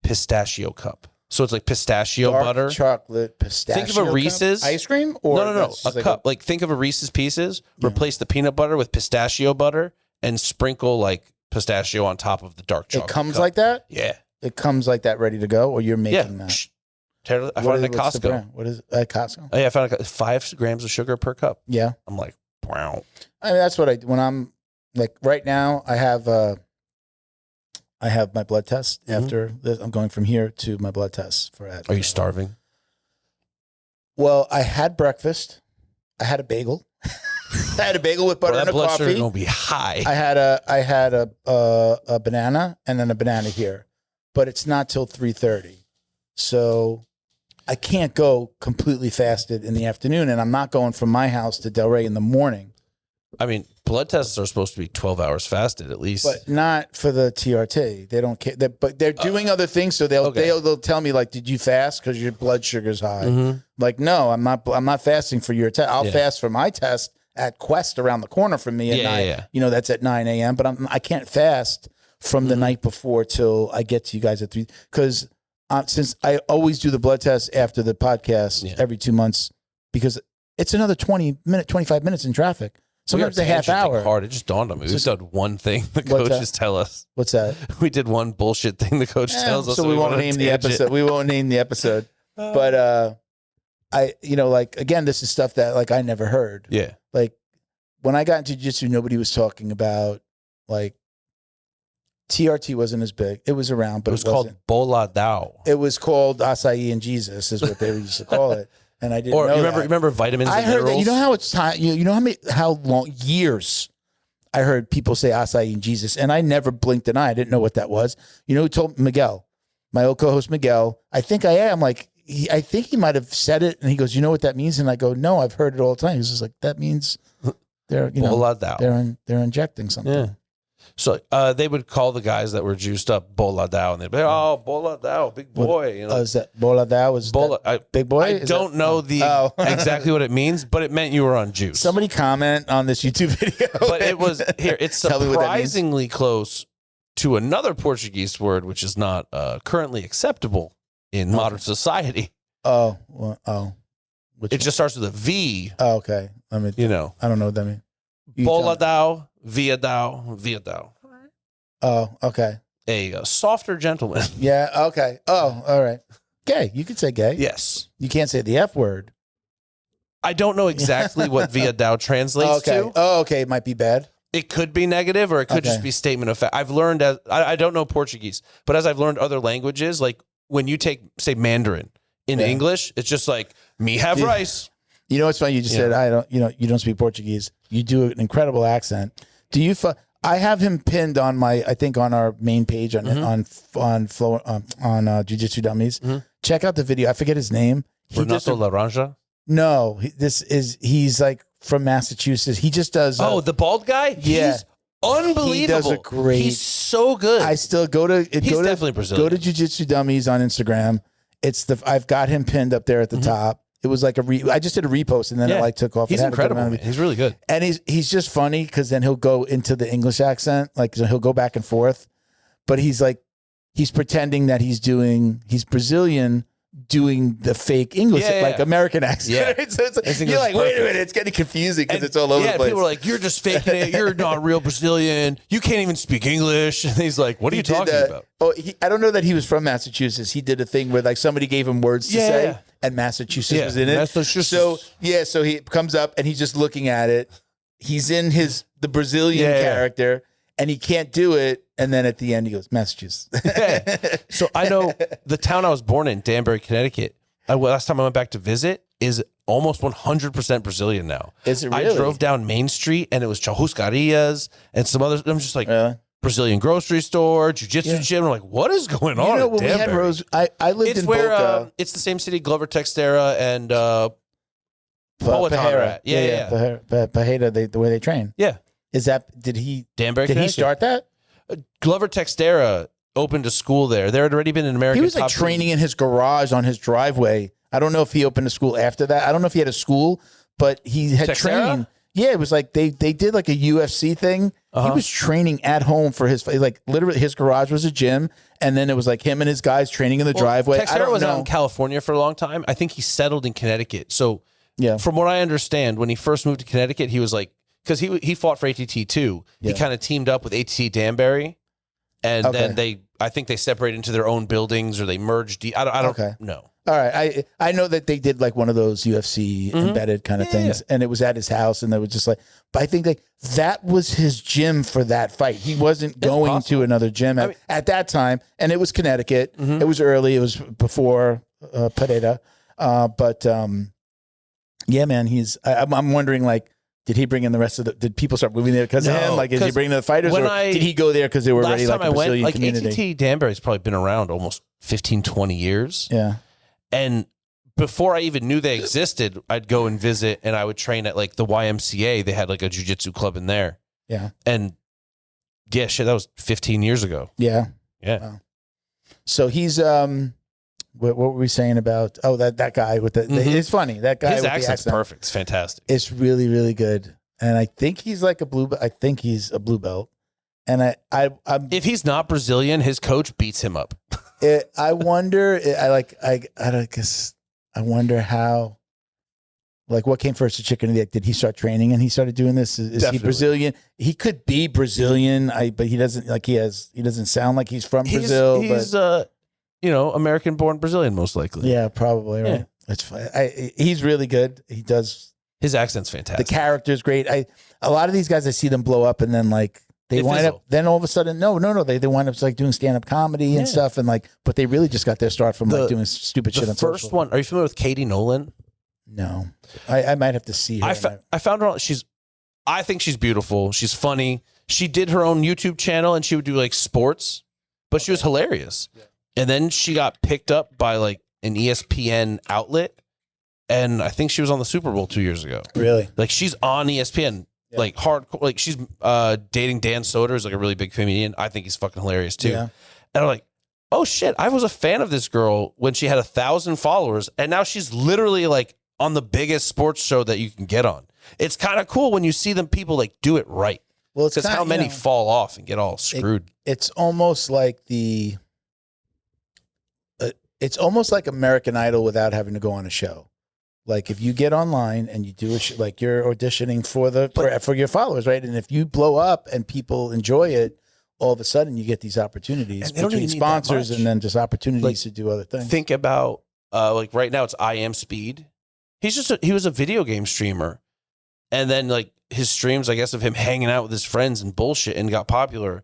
pistachio cup. So it's like pistachio butter. Chocolate pistachio. Think of a Reese's ice cream, or no, a cup. Like think of a Reese's Pieces. Replace the peanut butter with pistachio butter and sprinkle like pistachio on top of the dark chocolate. It comes like that? Yeah. It comes like that ready to go, or you're making that? I found it at Costco. What is it? At Costco? Oh, yeah, I found 5 grams of sugar per cup. Yeah. I'm like, wow. I mean, that's what I do. When I'm like right now, I have my blood test after this. I'm going from here to my blood test for it. Are you starving? Well, I had breakfast. I had a bagel. I had a bagel with butter and a blood coffee. sugar gonna be high. I had a banana and then a banana here, but it's not till 3:30. So I can't go completely fasted in the afternoon, and I'm not going from my house to Delray in the morning. I mean, blood tests are supposed to be 12 hours fasted at least. But not for the TRT. They don't care. But they're doing other things, so they'll tell me like, "Did you fast because your blood sugar's high?" Like, no, I'm not fasting for your test. I'll fast for my test at Quest around the corner from me at 9. You know, that's at 9 a.m. But I can't fast from the night before till I get to you guys at 3 because since I always do the blood test after the podcast every 2 months because it's another 25 minutes in traffic. Sometimes a half hour. Hard. It just dawned on me. We done one thing the coaches tell us. What's that? We did one bullshit thing the coach tells us. So we won't name the episode. We won't name the episode. But like again, this is stuff that like I never heard. Yeah. Like when I got into jiu-jitsu, nobody was talking about like TRT wasn't as big. It was around, but it was called Bola Dao. It was called Acai and Jesus is what they used to call it. And I didn't know remember vitamins I and heard minerals? that. You know how it's time. You know how long years I heard people say acai and Jesus, and I never blinked an eye. I didn't know what that was. You know who told Miguel, my old co-host Miguel? I think I am. Like I think he might have said it, and he goes, "You know what that means?" And I go, "No, I've heard it all the time." He's just like, "That means they're they're injecting something." Yeah. So they would call the guys that were juiced up Bola Dao, and they'd be like, "Oh, Bola Dao, big boy." You know, is that Bola Dao? Is Bola, big boy? I don't know exactly what it means, but it meant you were on juice. Somebody comment on this YouTube video. But it was here. It's surprisingly close to another Portuguese word, which is not currently acceptable in modern society. Which it just starts with a V. Oh, okay. I mean, I don't know what that means. Bola Dao, Via Dao, Via Dao. Oh, okay. A softer gentleman. Yeah, okay. Oh, all right. Gay. You could say gay. Yes. You can't say the F word. I don't know exactly what Via Dao translates to. Oh, okay. It might be bad. It could be negative or it could just be statement of fact. I've learned, I don't know Portuguese, but as I've learned other languages, like when you say Mandarin in English, it's just like, me have rice. You know what's funny? You just said, you don't speak Portuguese. You do an incredible accent. Do you, I have him pinned on on our main page on Jiu-Jitsu Dummies. Check out the video. I forget his name. Renato Laranja? No, he's like from Massachusetts. He just does. The bald guy? Yeah. He's unbelievable. He does a great. He's so good. I still go to. He's definitely Brazilian. Go to Jiu-Jitsu Dummies on Instagram. I've got him pinned up there at the top. It was like I just did a repost and then it took off. He's incredible. He's really good. And he's just funny because then he'll go into the English accent. Like he'll go back and forth, but he's pretending that he's Brazilian doing the fake English, like American accent. Yeah. So you're like, wait a minute, it's getting confusing because it's all over the place. People are like, you're just faking it. You're not real Brazilian. You can't even speak English. And he's like, what are you talking about? Oh, I don't know that he was from Massachusetts. He did a thing where like somebody gave him words to say, and Massachusetts was in it. Massachusetts. So he comes up and he's just looking at it. He's in the Brazilian character. And he can't do it. And then at the end, he goes, Massachusetts. So I know the town I was born in, Danbury, Connecticut. Last time I went back to visit is almost 100% Brazilian now. Is it really? I drove down Main Street and it was Churrascarias and some others. I'm just like, Brazilian grocery store, jiu-jitsu gym. I'm like, what is going on? You know, when we had Rose, I lived in Boca. It's the same city, Glover Textera and Pajera. Yeah. Pajera, the way they train. Yeah. Did he start that? Glover Textera opened a school there. There had already been an American. He was like training in his garage on his driveway. I don't know if he opened a school after that. I don't know if he had a school, but he had training. Yeah, it was like they did like a UFC thing. He was training at home for literally his garage was a gym, and then it was like him and his guys training in the driveway. Texera was out in California for a long time. I think he settled in Connecticut. So from what I understand, when he first moved to Connecticut, he was like, because he fought for ATT too. He kind of teamed up with ATT Danbury, and then I think they separated into their own buildings or they merged. I don't know. All right, I know that they did like one of those UFC embedded kind of things, and it was at his house, and they were just like. But I think that was his gym for that fight. He wasn't going to another gym at that time, and it was Connecticut. It was early. It was before Pereira, but yeah, man, I'm wondering like. Did he bring in the rest of the? Did people start moving there because of him? Like, is he bringing the fighters, or did he go there because they were already like a Brazilian community? ATT Danbury's probably been around almost 15, 20 years. Yeah. And before I even knew they existed, I'd go and visit, and I would train at like the YMCA. They had like a jiu-jitsu club in there. Yeah. And yeah, shit, that was 15 years ago. Yeah. Yeah. Wow. So he's what were we saying about? Oh, that guy with the it's funny. That guy His with accent's the accent. perfect. It's fantastic. It's really, really good. And I think he's like a blue. I think he's a blue belt. And I'm If he's not Brazilian, his coach beats him up. I wonder. I guess I wonder how. Like, what came first, the chicken or the egg? Did he start training and he started doing this? Is he Brazilian? He could be Brazilian. But he doesn't he doesn't sound like he's from Brazil. He's American-born Brazilian, most likely. Yeah, probably. Right. Yeah. That's fine. He's really good. He does. His accent's fantastic. The character's great. A lot of these guys, I see them blow up and then like they wind fizzle. up. Then all of a sudden, no, they wind up like doing stand-up comedy and stuff, and like, but they really just got their start from like doing stupid shit on social. The first one. Are you familiar with Katie Nolan? No, I might have to see her. I found her. I think she's beautiful. She's funny. She did her own YouTube channel and she would do like sports, but she was hilarious. Yeah. And then she got picked up by like an ESPN outlet, and I think she was on the Super Bowl 2 years ago. Really? Like she's on ESPN, like hardcore. Like she's dating Dan Soder, who's like a really big comedian. I think he's fucking hilarious too. Yeah. And I'm like, oh shit, I was a fan of this girl when she had 1,000 followers, and now she's literally like on the biggest sports show that you can get on. It's kind of cool when you see them people like do it right. Well, it's because how many fall off and get all screwed. It's almost like it's almost like American Idol without having to go on a show. Like if you get online and you do like you're auditioning for your followers, right? And if you blow up and people enjoy it, all of a sudden you get these opportunities between sponsors and then just opportunities to do other things. Think about like right now it's I Am Speed. He was a video game streamer, and then like his streams, I guess, of him hanging out with his friends and bullshit and got popular.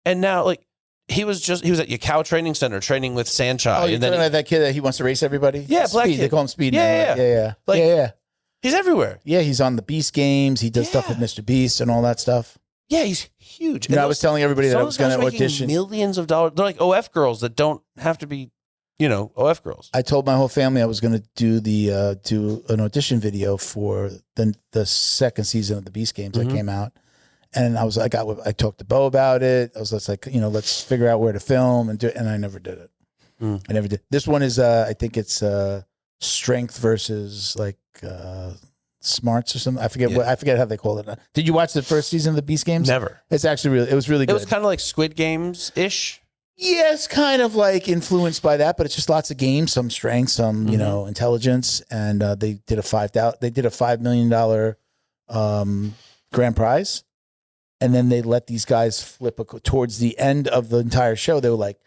And now like he was at Yakao Training Center training with Sanchai. Oh, you're and then talking about that kid that he wants to race everybody? Yeah, Speed. black kid. They call him Speed. Yeah, now. Yeah. Like, yeah. He's everywhere. Yeah, he's on the Beast games. He does stuff with Mr. Beast and all that stuff. Yeah, he's huge. You know, I was telling everybody that I was going to audition. Millions of dollars. They're like OF girls that don't have to be, OF girls. I told my whole family I was going to do do an audition video for the second season of the Beast Games that came out, and I talked to Bo about it. I was just like, let's figure out where to film and do it, and I never did it. I never did. This one is I think it's strength versus like smarts or something. I forget how they call it. Did you watch the first season of the Beast Games? Never. It's actually it was really good. It was kind of like Squid Games ish. Yes, kind of like influenced by that, but it's just lots of games, some strength, some intelligence, and they did a $5 million grand prize, and then they let these guys flip towards the end of the entire show. They were like,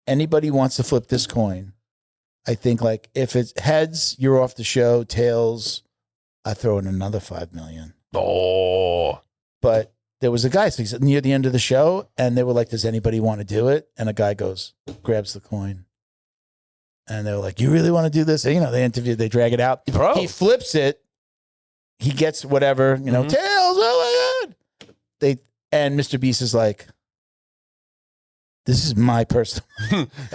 anybody wants to flip this coin? I think like if it's heads, you're off the show. Tails, I throw in another $5 million. Oh, but. There was a guy near the end of the show, and they were like, does anybody want to do it? And a guy grabs the coin. And they were like, you really want to do this? And, they drag it out. Bro. He flips it. He gets whatever, tails, oh my God. And Mr. Beast is like, this is my personal.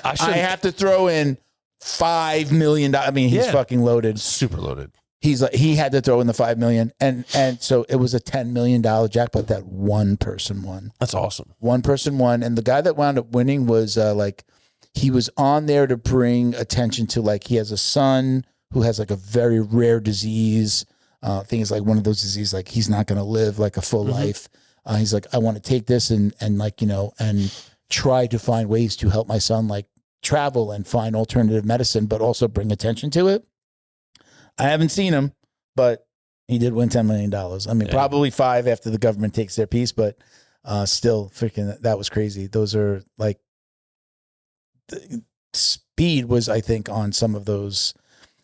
I have to throw in $5 million. I mean, he's fucking loaded. Super loaded. He's like, he had to throw in the $5 million, and so it was a $10 million jackpot that one person won. That's awesome. One person won, and the guy that wound up winning was like, he was on there to bring attention to like he has a son who has like a very rare disease. Things like one of those diseases, like he's not going to live like a full life. He's like, I want to take this and like and try to find ways to help my son like travel and find alternative medicine, but also bring attention to it. I haven't seen him, but he did win $10 million. I mean, probably 5 after the government takes their piece, but still freaking, that was crazy. Those are like, Speed was, I think, on some of those.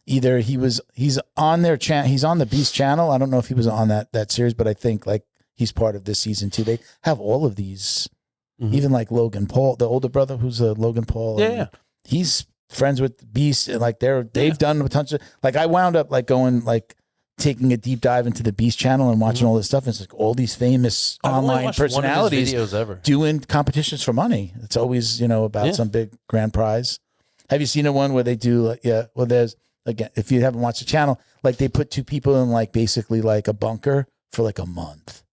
Either he's on their channel, he's on the Beast channel. I don't know if he was on that series, but I think like he's part of this season too. They have all of these, even like Logan Paul, the older brother who's Logan Paul. Yeah. He's friends with Beast, and like they've done a bunch of like I wound up like going like taking a deep dive into the Beast channel and watching all this stuff. And it's like all these famous online personalities videos ever. doing competitions for money. It's always, about some big grand prize. Have you seen the one where they do, well, there's, again, if you haven't watched the channel, like they put two people in like basically like a bunker for like a month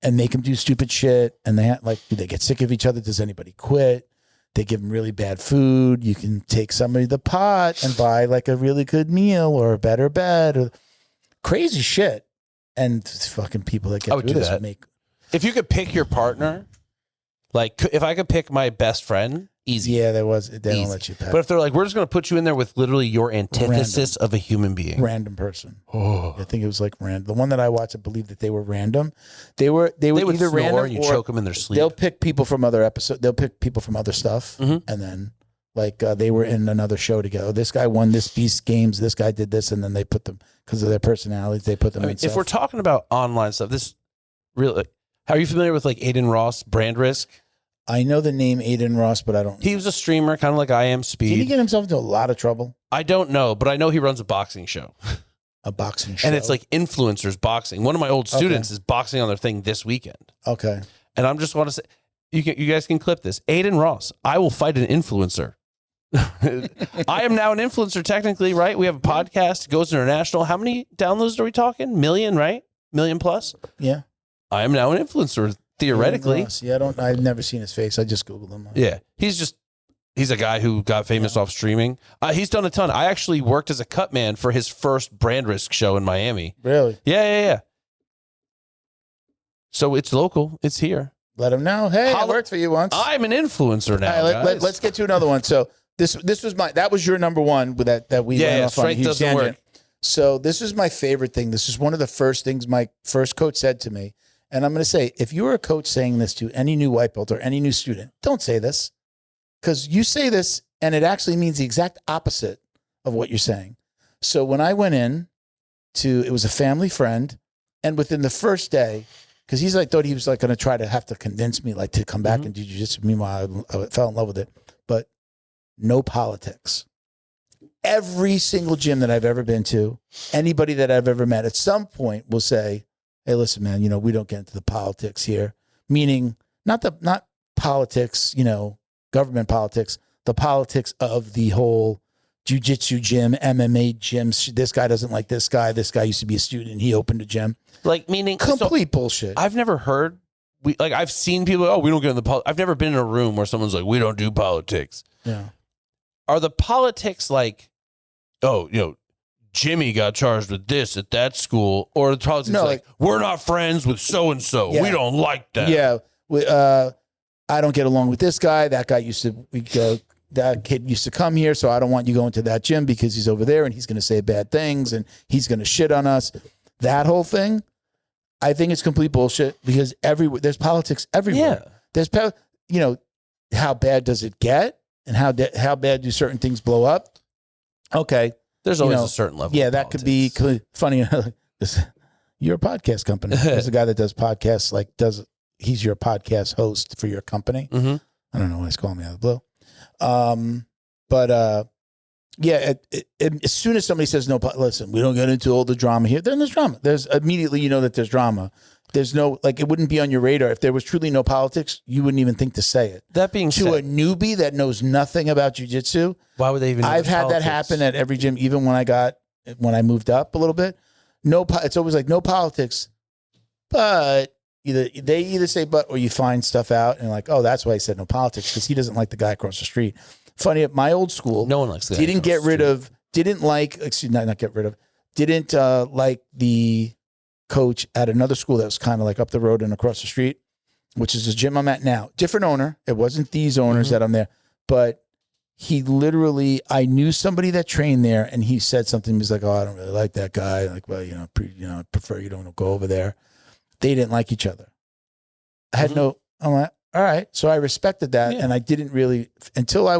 and make them do stupid shit. And they do they get sick of each other? Does anybody quit? They give them really bad food. You can take somebody to the pot and buy like a really good meal or a better bed or crazy shit. And fucking people that get through this would make. If you could pick your partner, like if I could pick my best friend, easy. Yeah, they don't let you pick. But if they're like, we're just going to put you in there with literally your antithesis of a human being. Random person. Oh. I think it was like random. The one that I watched, I believe that they were random. They would either random and you or choke them in their sleep. They'll pick people from other episodes. They'll pick people from other stuff. And then they were in another show together. Oh, this guy won this Beast Games. This guy did this. And then they put them, because of their personalities, they put them in stuff. If we're talking about online stuff, this really, are you familiar with like Aiden Ross, Brand Risk? I know the name Aiden Ross, but I don't know. He was a streamer, kind of like I Am Speed. Did he get himself into a lot of trouble? I don't know, but I know he runs a boxing show. A boxing show? And it's like influencers boxing. One of my old students is boxing on their thing this weekend. Okay. And I'm just want to say, you guys can clip this. Aiden Ross, I will fight an influencer. I am now an influencer technically, right? We have a podcast, it goes international. How many downloads are we talking? Million, right? Million plus? Yeah. I am now an influencer. Theoretically. Yeah, I've never seen his face. I just Googled him. Yeah. He's a guy who got famous off streaming. He's done a ton. I actually worked as a cut man for his first Brand Risk show in Miami. Really? Yeah. So it's local. It's here. Let him know. Hey, I worked for you once. I'm an influencer now. Right, let's get to another one. So this was that was your number one with that we went off on a huge tangent. So this is my favorite thing. This is one of the first things my first coach said to me. And I'm going to say, if you were a coach saying this to any new white belt or any new student, don't say this, because you say this and it actually means the exact opposite of what you're saying. So when I went in it was a family friend, and within the first day, because thought he was like going to try to have to convince me like to come back and do jiu-jitsu. Meanwhile, I fell in love with it, but no politics. Every single gym that I've ever been to, anybody that I've ever met at some point will say, hey, listen, man, we don't get into the politics here. Meaning not politics, government politics, the politics of the whole jiu-jitsu gym, MMA gym. This guy doesn't like this guy. This guy used to be a student. He opened a gym. Like, meaning complete bullshit. I've never heard, I've seen people, we don't get in the politics. I've never been in a room where someone's like, we don't do politics. Yeah. Are the politics like, Jimmy got charged with this at that school, or the politics like we're not friends with so and so. We don't like that. Yeah, I don't get along with this guy. That guy that kid used to come here, so I don't want you going to that gym because he's over there and he's going to say bad things and he's going to shit on us. That whole thing, I think it's complete bullshit because there's politics everywhere. Yeah. There's how bad does it get, and how bad do certain things blow up? Okay. There's always a certain level. Yeah, of that could be funny. You're a podcast company. There's a guy that does podcasts, he's your podcast host for your company. Mm-hmm. I don't know why he's calling me out of the blue. But as soon as somebody says no, listen, we don't get into all the drama here. Then there's drama. There's immediately, that there's drama. There's no, it wouldn't be on your radar. If there was truly no politics, you wouldn't even think to say it. That being said, to a newbie that knows nothing about jiu-jitsu, why would they even? I've had that happen at every gym, even when I moved up a little bit. It's always like no politics, but they either say but, or you find stuff out and oh, that's why he said no politics, because he doesn't like the guy across the street. Funny, at my old school, no one likes the guy didn't like the coach at another school that was kind of up the road and across the street, which is the gym I'm at now. Different owner. It wasn't these owners that I'm there, but he literally, I knew somebody that trained there, and he said something. He was like, "Oh, I don't really like that guy." I prefer you don't go over there. They didn't like each other. I'm like, all right. So I respected that, and I didn't really until I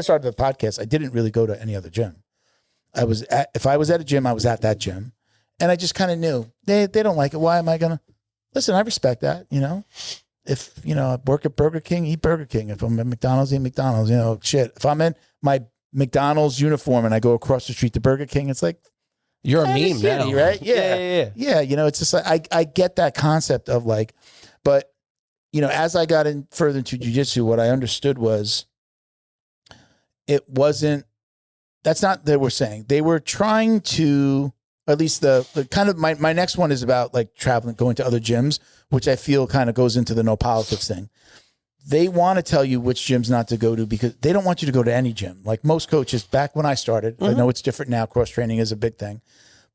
started the podcast. I didn't really go to any other gym. If I was at a gym, I was at that gym. And I just kind of knew they don't like it. Why am I going to listen? I respect that. If, I work at Burger King, eat Burger King. If I'm at McDonald's, eat McDonald's, shit. If I'm in my McDonald's uniform and I go across the street to Burger King, it's like, You're a kinda meme now. shitty, right? Yeah. Yeah, you know, it's just like I get that concept of like, but you know, as I got in further into jiu-jitsu, what I understood was it wasn't, that's not they were saying. They were trying to, at least the kind of, my next one is about like traveling, going to other gyms, which I feel kind of goes into the no politics thing. They want to tell you which gyms not to go to because they don't want you to go to any gym. Like most coaches, back when I started, I know it's different now. Cross training is a big thing.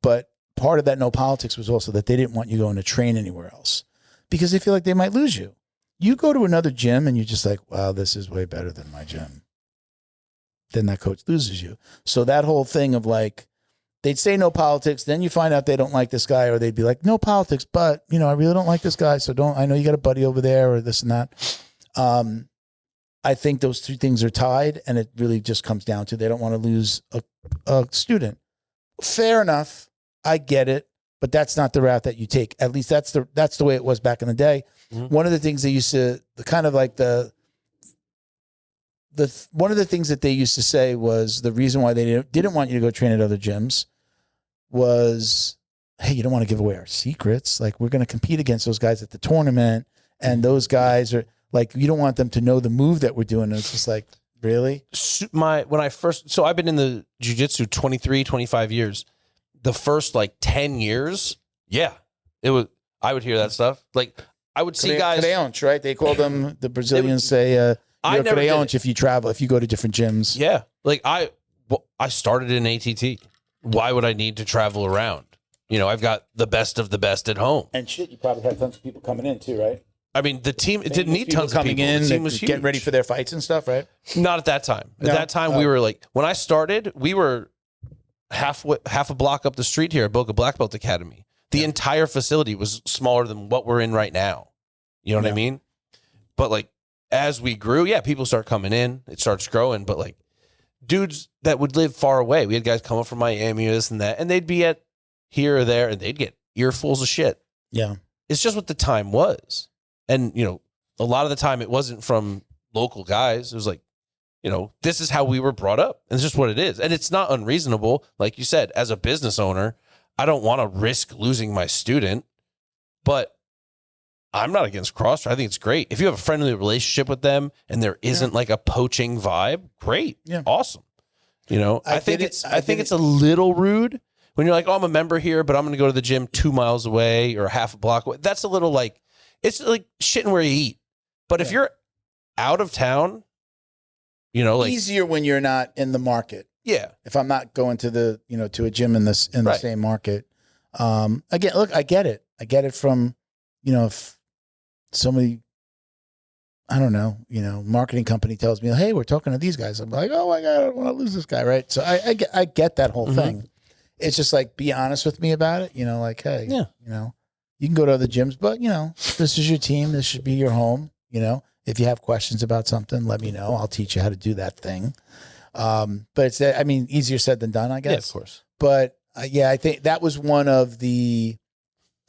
But part of that no politics was also that they didn't want you going to train anywhere else because they feel like they might lose you. You go to another gym and you're just like, wow, this is way better than my gym. Then that coach loses you. So that whole thing of like, they'd say no politics, then you find out they don't like this guy, or they'd be like, no politics, but you know, I really don't like this guy. So I know you got a buddy over there or this and that. I think those two things are tied, and it really just comes down to they don't want to lose a student. Fair enough. I get it, but that's not the route that you take. At least that's the way it was back in the day. One of the things they used to, kind of like one of the things that they used to say was the reason why they didn't want you to go train at other gyms was, hey, you don't want to give away our secrets. Like, we're going to compete against those guys at the tournament, and those guys are like, you don't want them to know the move that we're doing. And it's just like, really? So I've been in the jiu-jitsu 23, 25 years. The first like 10 years, yeah, I would hear that stuff. Like, I would see guys, creonte, right? They call them, the Brazilians say, you're creonte if you travel, if you go to different gyms. Yeah. Like I started in ATT. Why would I need to travel around? You know, I've got the best of the best at home. And shit, you probably had tons of people coming in too, right? I mean, the team, it didn't need tons of people. In, the team was getting ready for their fights and stuff, right? Not at that time. At that time, we were like, when I started, we were half a block up the street here at Boca Black Belt Academy. The entire facility was smaller than what we're in right now. You know what I mean? But like, as we grew, people start coming in. It starts growing. But like, dudes that would live far away, we had guys come up from Miami, this and that, and they'd be at here or there, and they'd get earfuls of shit. Yeah. It's just what the time was. And, you know, a lot of the time it wasn't from local guys. It was like, you know, this is how we were brought up. And it's just what it is. And it's not unreasonable. Like you said, as a business owner, I don't want to risk losing my student, but I'm not against cross. I think it's great. If you have a friendly relationship with them and there isn't like a poaching vibe, great. Yeah. Awesome. You know, I think it's a little rude when you're like, oh, I'm a member here, but I'm going to go to the gym 2 miles away or half a block away. That's a little like, it's like shitting where you eat. But if you're out of town, you know, like easier when you're not in the market. Yeah. If I'm not going to the, you know, to a gym in the same market. Again, look, I get it. I get it from, you know, if somebody, I don't know, you know, marketing company tells me, hey, we're talking to these guys. I'm like, oh my God, I don't want to lose this guy. Right. So I get that whole thing. It's just like, be honest with me about it. You know, like, hey, you know, you can go to other gyms, but you know, this is your team. This should be your home. You know, if you have questions about something, let me know. I'll teach you how to do that thing. But it's, I mean, easier said than done, I guess. Yeah, of course. But I think that was one of the,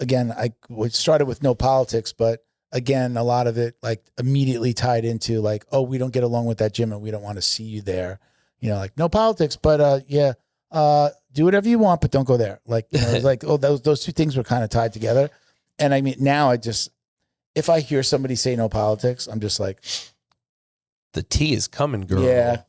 again, we started with no politics, but again, a lot of it like immediately tied into like, oh, we don't get along with that gym and we don't want to see you there. You know, like no politics, but do whatever you want, but don't go there. Like, you know, it's like, oh, those two things were kind of tied together. And I mean, now if I hear somebody say no politics, I'm just like, the tea is coming, girl. Yeah.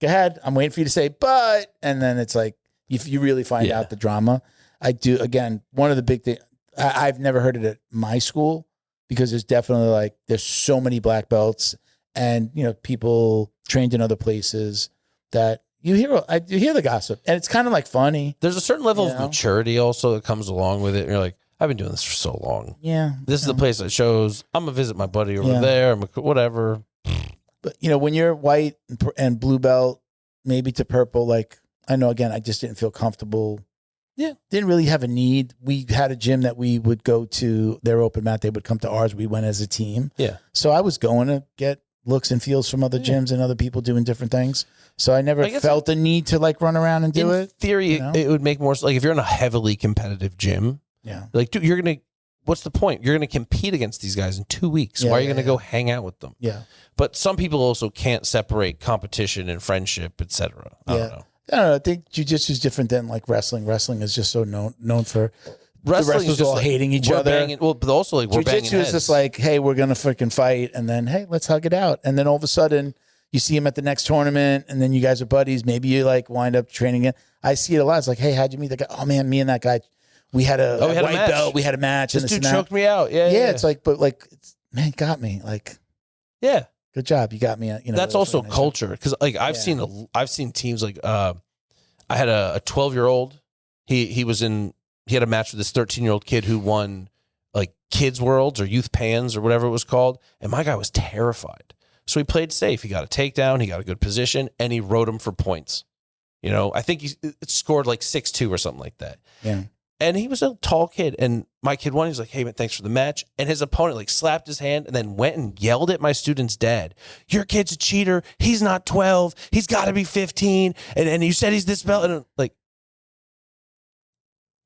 Go ahead. I'm waiting for you to say, but, and then it's like, if you really find out the drama, I do. Again, one of the big things, I've never heard it at my school because there's definitely like, there's so many black belts and, you know, people trained in other places that you hear the gossip and it's kind of like funny. There's a certain level of maturity also that comes along with it. And you're like, I've been doing this for so long. Yeah. This is the place that shows I'm going to visit my buddy over there. Whatever. But, you know, when you're white and blue belt, maybe to purple, like, I know, again, I just didn't feel comfortable. Yeah. Didn't really have a need. We had a gym that we would go to their open mat. They would come to ours. We went as a team. Yeah. So I was going to get looks and feels from other gyms and other people doing different things. So I never felt the need to like run around and do it. In theory, it would make more, like if you're in a heavily competitive gym, like, dude, what's the point? You're going to compete against these guys in 2 weeks. Why are you going to go hang out with them? Yeah. But some people also can't separate competition and friendship, etc. I don't know. I don't know. I think jiu-jitsu is different than like wrestling. Wrestling is just so known for the Wrestling is wrestlers just all like, hating each we're other. Banging, well, but also like we're banging Jiu-jitsu is heads. just like, hey, we're gonna freaking fight, and then hey, let's hug it out, and then all of a sudden you see him at the next tournament, and then you guys are buddies. Maybe you like wind up training it. I see it a lot. It's like, hey, how'd you meet that guy? Oh man, me and that guy, we had a we had a white match. belt. We had a match. This and dude and that. choked me out. Yeah. It's like, but like, man, got me. Like, yeah. good job, you got me. You know, That's also nice. culture because like I've seen teams like I had a 12-year-old. He had a match with this 13-year-old kid who won like Kids Worlds or Youth Pans or whatever it was called, and my guy was terrified. So he played safe. He got a takedown. He got a good position, and he rode him for points. You know, I think he scored like 6-2 or something like that. Yeah. And he was a tall kid, and my kid won. He was like, hey, man, thanks for the match. And his opponent like slapped his hand and then went and yelled at my student's dad. Your kid's a cheater. He's not 12. He's got to be 15. And you said he's this belt. And I'm like,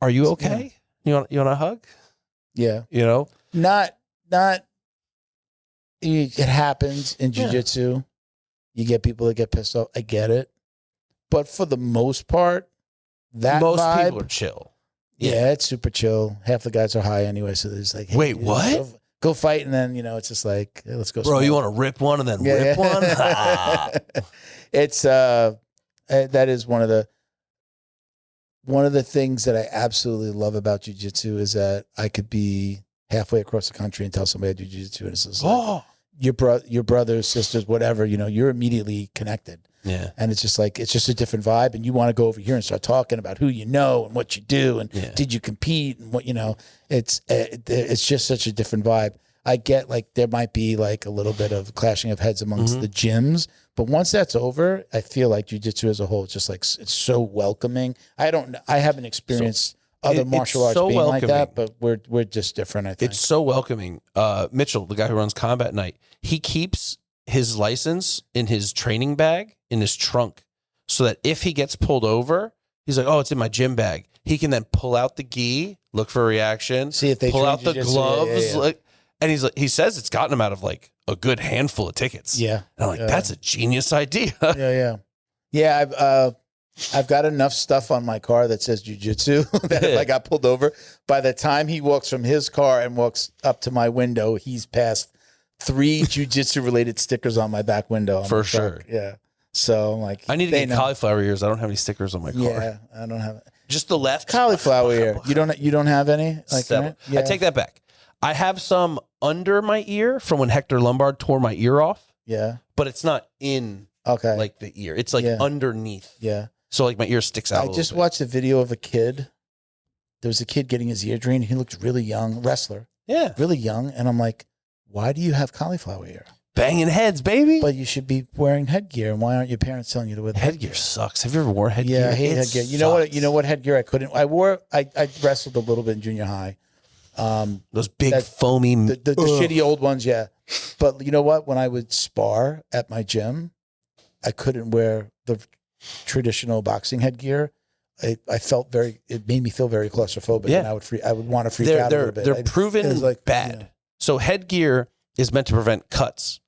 are you okay? Yeah. You want a hug? Yeah. You know? Not it happens in jiu-jitsu. You get people that get pissed off. I get it. But for the most part, most people are chill. Yeah, it's super chill. Half the guys are high anyway, so there's like, hey, wait, what? Go fight, and then it's just like, hey, let's go. Bro, smoke. you want to rip one and then rip one? It's that is one of the things that I absolutely love about jiu-jitsu is that I could be halfway across the country and tell somebody I do jiu-jitsu, and it's just like your brothers, sisters, whatever, you're immediately connected. Yeah. And it's just like, it's just a different vibe. And you want to go over here and start talking about who you know and what you do. And did you compete and what, it's just such a different vibe. I get like, there might be like a little bit of clashing of heads amongst the gyms, but once that's over, I feel like jiu-jitsu as a whole, it's just like, it's so welcoming. I haven't experienced other martial arts so being welcoming. like that, but we're just different. I think it's so welcoming. Mitchell, the guy who runs Combat Night, he keeps his license in his training bag in his trunk so that if he gets pulled over, he's like, oh, it's in my gym bag. He can then pull out the gi, look for a reaction, see if they pull out the jiu-jitsu. gloves. Like, and he says it's gotten him out of like a good handful of tickets. Yeah. And I'm like, that's a genius idea. Yeah. I've got enough stuff on my car that says jiu-jitsu that if I got pulled over, by the time he walks from his car and walks up to my window, he's passed 3 jiu-jitsu related stickers on my back window. For sure. Yeah. So I'm like, I need to get cauliflower ears. I don't have any stickers on my car. Yeah, I don't have it. Just the left. Cauliflower ear. You don't have any? Like, Seven. yeah. I take that back. I have some under my ear from when Hector Lombard tore my ear off. Yeah. But it's not in like the ear. It's like underneath. Yeah. So like my ear sticks out. I just watched a video of a kid. There was a kid getting his ear drained. He looked really young, wrestler. Yeah. Really young. And I'm like, why do you have cauliflower ear? Banging heads, baby. But you should be wearing headgear. And why aren't your parents telling you to wear the headgear? Sucks. Have you ever worn headgear? Yeah, I hate headgear. You know what headgear I couldn't. I wrestled a little bit in junior high. Those big foamy the shitty old ones, yeah. But you know what? When I would spar at my gym, I couldn't wear the traditional boxing headgear. It made me feel very claustrophobic, and I would want to freak out a little bit. They're proven bad. So headgear is meant to prevent cuts,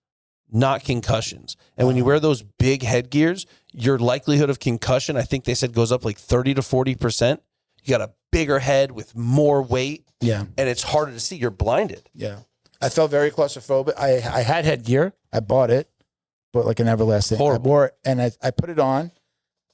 not concussions. And when you wear those big headgears, your likelihood of concussion, I think they said, goes up like 30 to 40%. You got a bigger head with more weight. Yeah. And it's harder to see. You're blinded. Yeah. I felt very claustrophobic. I had headgear. I bought it, but like an everlasting. Horrible. I wore it and I put it on.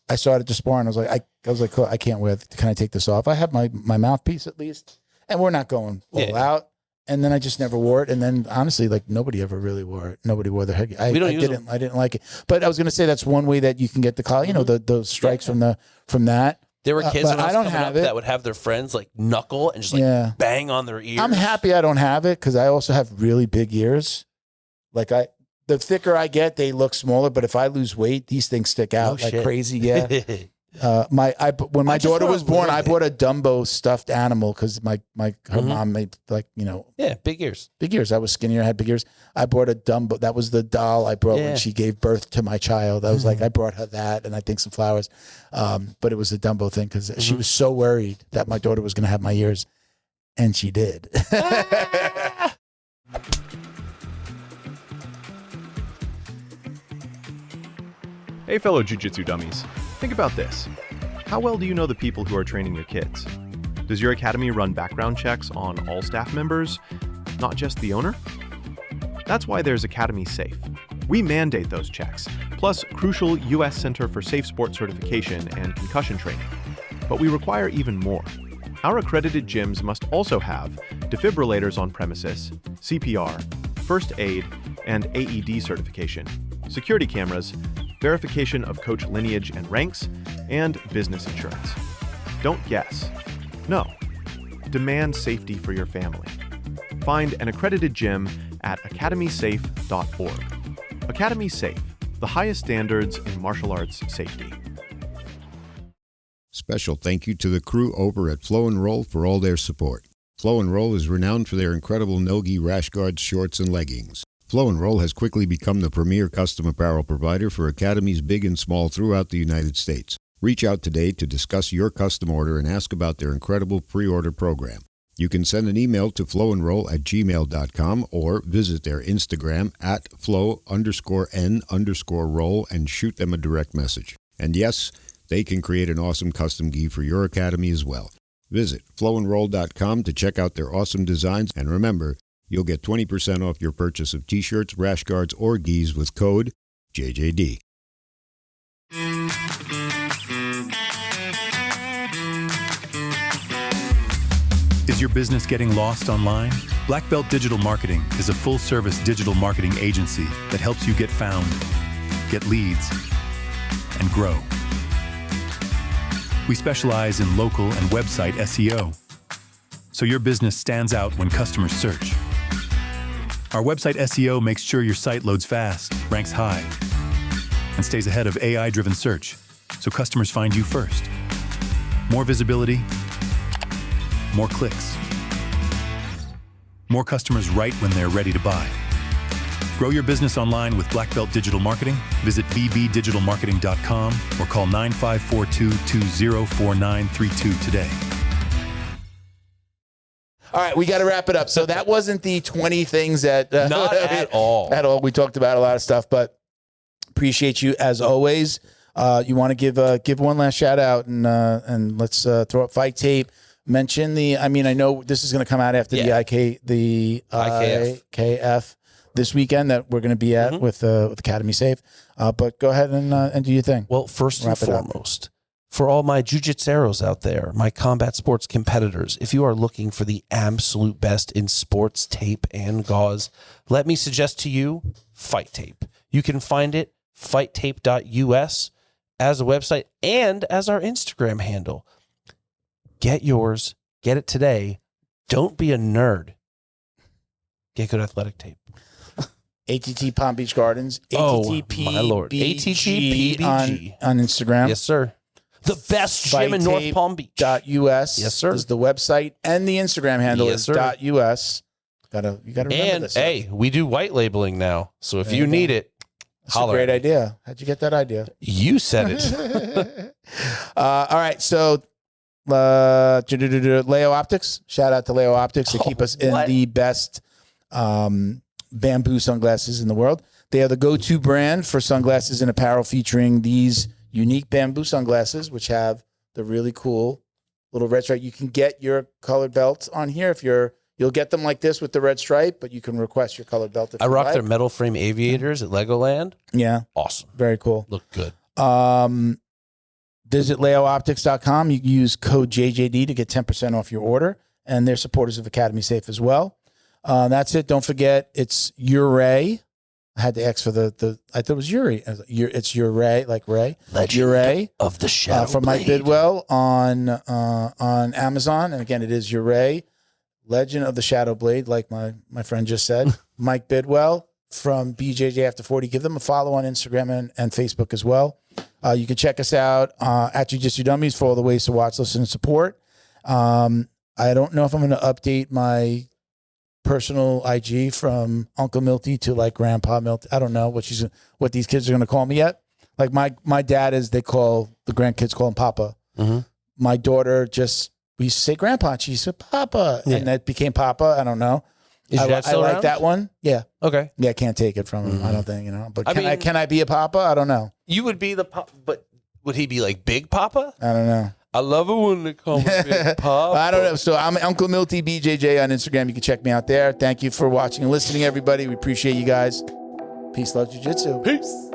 I started to spar and I was like, I can't wear it. Can I take this off? I have my mouthpiece at least. And we're not going all out. And then I just never wore it. And then honestly, like nobody ever really wore it. Nobody wore the headgear. I didn't like it. But I was going to say that's one way that you can get the collar. You know, those strikes from that. There were kids when I was coming up it. that would have their friends like knuckle and just like bang on their ears. I'm happy I don't have it because I also have really big ears. Like the thicker I get, they look smaller. But if I lose weight, these things stick out crazy. Yeah. When my daughter was born, I bought a Dumbo stuffed animal because her mom made big ears. Big ears. I was skinnier, I had big ears. I bought a Dumbo. That was the doll I brought when she gave birth to my child. I was like, I brought her that and I think some flowers. But it was a Dumbo thing because she was so worried that my daughter was going to have my ears, and she did. Hey fellow Jiu-Jitsu dummies, think about this. How well do you know the people who are training your kids? Does your academy run background checks on all staff members, not just the owner? That's why there's Academy Safe. We mandate those checks, plus crucial U.S. Center for Safe Sport certification and concussion training. But we require even more. Our accredited gyms must also have defibrillators on premises, CPR, first aid, and AED certification, security cameras, verification of coach lineage and ranks, and business insurance. Don't guess. No. Demand safety for your family. Find an accredited gym at academysafe.org. Academy Safe, the highest standards in martial arts safety. Special thank you to the crew over at Flow and Roll for all their support. Flow and Roll is renowned for their incredible no-gi rash guards, shorts, and leggings. Flow and Roll has quickly become the premier custom apparel provider for academies big and small throughout the United States. Reach out today to discuss your custom order and ask about their incredible pre-order program. You can send an email to flowandroll@gmail.com or visit their Instagram at flow_n_roll and shoot them a direct message. And yes, they can create an awesome custom gi for your academy as well. Visit flowandroll.com to check out their awesome designs, and remember, you'll get 20% off your purchase of t-shirts, rash guards, or gis with code JJD. Is your business getting lost online? Black Belt Digital Marketing is a full-service digital marketing agency that helps you get found, get leads, and grow. We specialize in local and website SEO, so your business stands out when customers search. Our website SEO makes sure your site loads fast, ranks high, and stays ahead of AI-driven search, so customers find you first. More visibility, more clicks, more customers right when they're ready to buy. Grow your business online with Black Belt Digital Marketing. Visit bbdigitalmarketing.com or call 9542-204932 today. All right, we got to wrap it up. So that wasn't the 20 things that Not at all. At all. We talked about a lot of stuff, but appreciate you as always. You want to give one last shout out and let's throw up Fight Tape. Mention I know this is going to come out after the IKF this weekend that we're going to be at with Academy Safe. But go ahead and do your thing. Well, first and foremost, for all my jiu-jitseros out there, my combat sports competitors, if you are looking for the absolute best in sports tape and gauze, let me suggest to you Fight Tape. You can find it fighttape.us as a website and as our Instagram handle. Get yours. Get it today. Don't be a nerd. Get good athletic tape. ATT Palm Beach Gardens. My Lord. ATTPBG on Instagram. Yes, sir. The best gym in North Palm Beach. .us. Yes, sir. Is the website, and the Instagram handle is sir. .us. You gotta remember and this. Hey, we do white labeling now. So if you need it, That's a great idea. How'd you get that idea? You said it. All right, so Leo Optics. Shout out to Leo Optics. They keep us in the best bamboo sunglasses in the world. They are the go-to brand for sunglasses and apparel featuring these unique bamboo sunglasses, which have the really cool little red stripe. You can get your colored belt on here if you'll get them like this with the red stripe, but you can request your colored belt. If I you rock like. their metal frame aviators at Legoland. Yeah. Awesome. Very cool. Look good. Visit leooptics.com. You can use code JJD to get 10% off your order, and they're supporters of Academy Safe as well. That's it. Don't forget, it's Ure. I had to X for the I thought it was Yuri. It's Ure, like Ray. Ure of the Shadow from Mike Blade. Bidwell on Amazon. And again, it is Ure, Legend of the Shadow Blade, like my friend just said. Mike Bidwell from BJJ After 40. Give them a follow on Instagram and Facebook as well. You can check us out at Jiu-Jitsu Dummies for all the ways to watch, listen, and support. I don't know if I'm going to update my personal IG from Uncle Milty to like Grandpa Milty. I don't know what these kids are going to call me yet. Like my dad the grandkids call him Papa. Mm-hmm. My daughter we used to say Grandpa, and she said Papa, and that became Papa. I don't know. Is your dad like that one. Yeah. Okay. Yeah, I can't take it from him. I don't think, but can I be a Papa? I don't know. You would be the but would he be like Big Papa? I don't know. I love it when they call me Big Papa. I don't know. So I'm Uncle Milty BJJ on Instagram. You can check me out there. Thank you for watching and listening, everybody. We appreciate you guys. Peace, love, jiu-jitsu. Peace.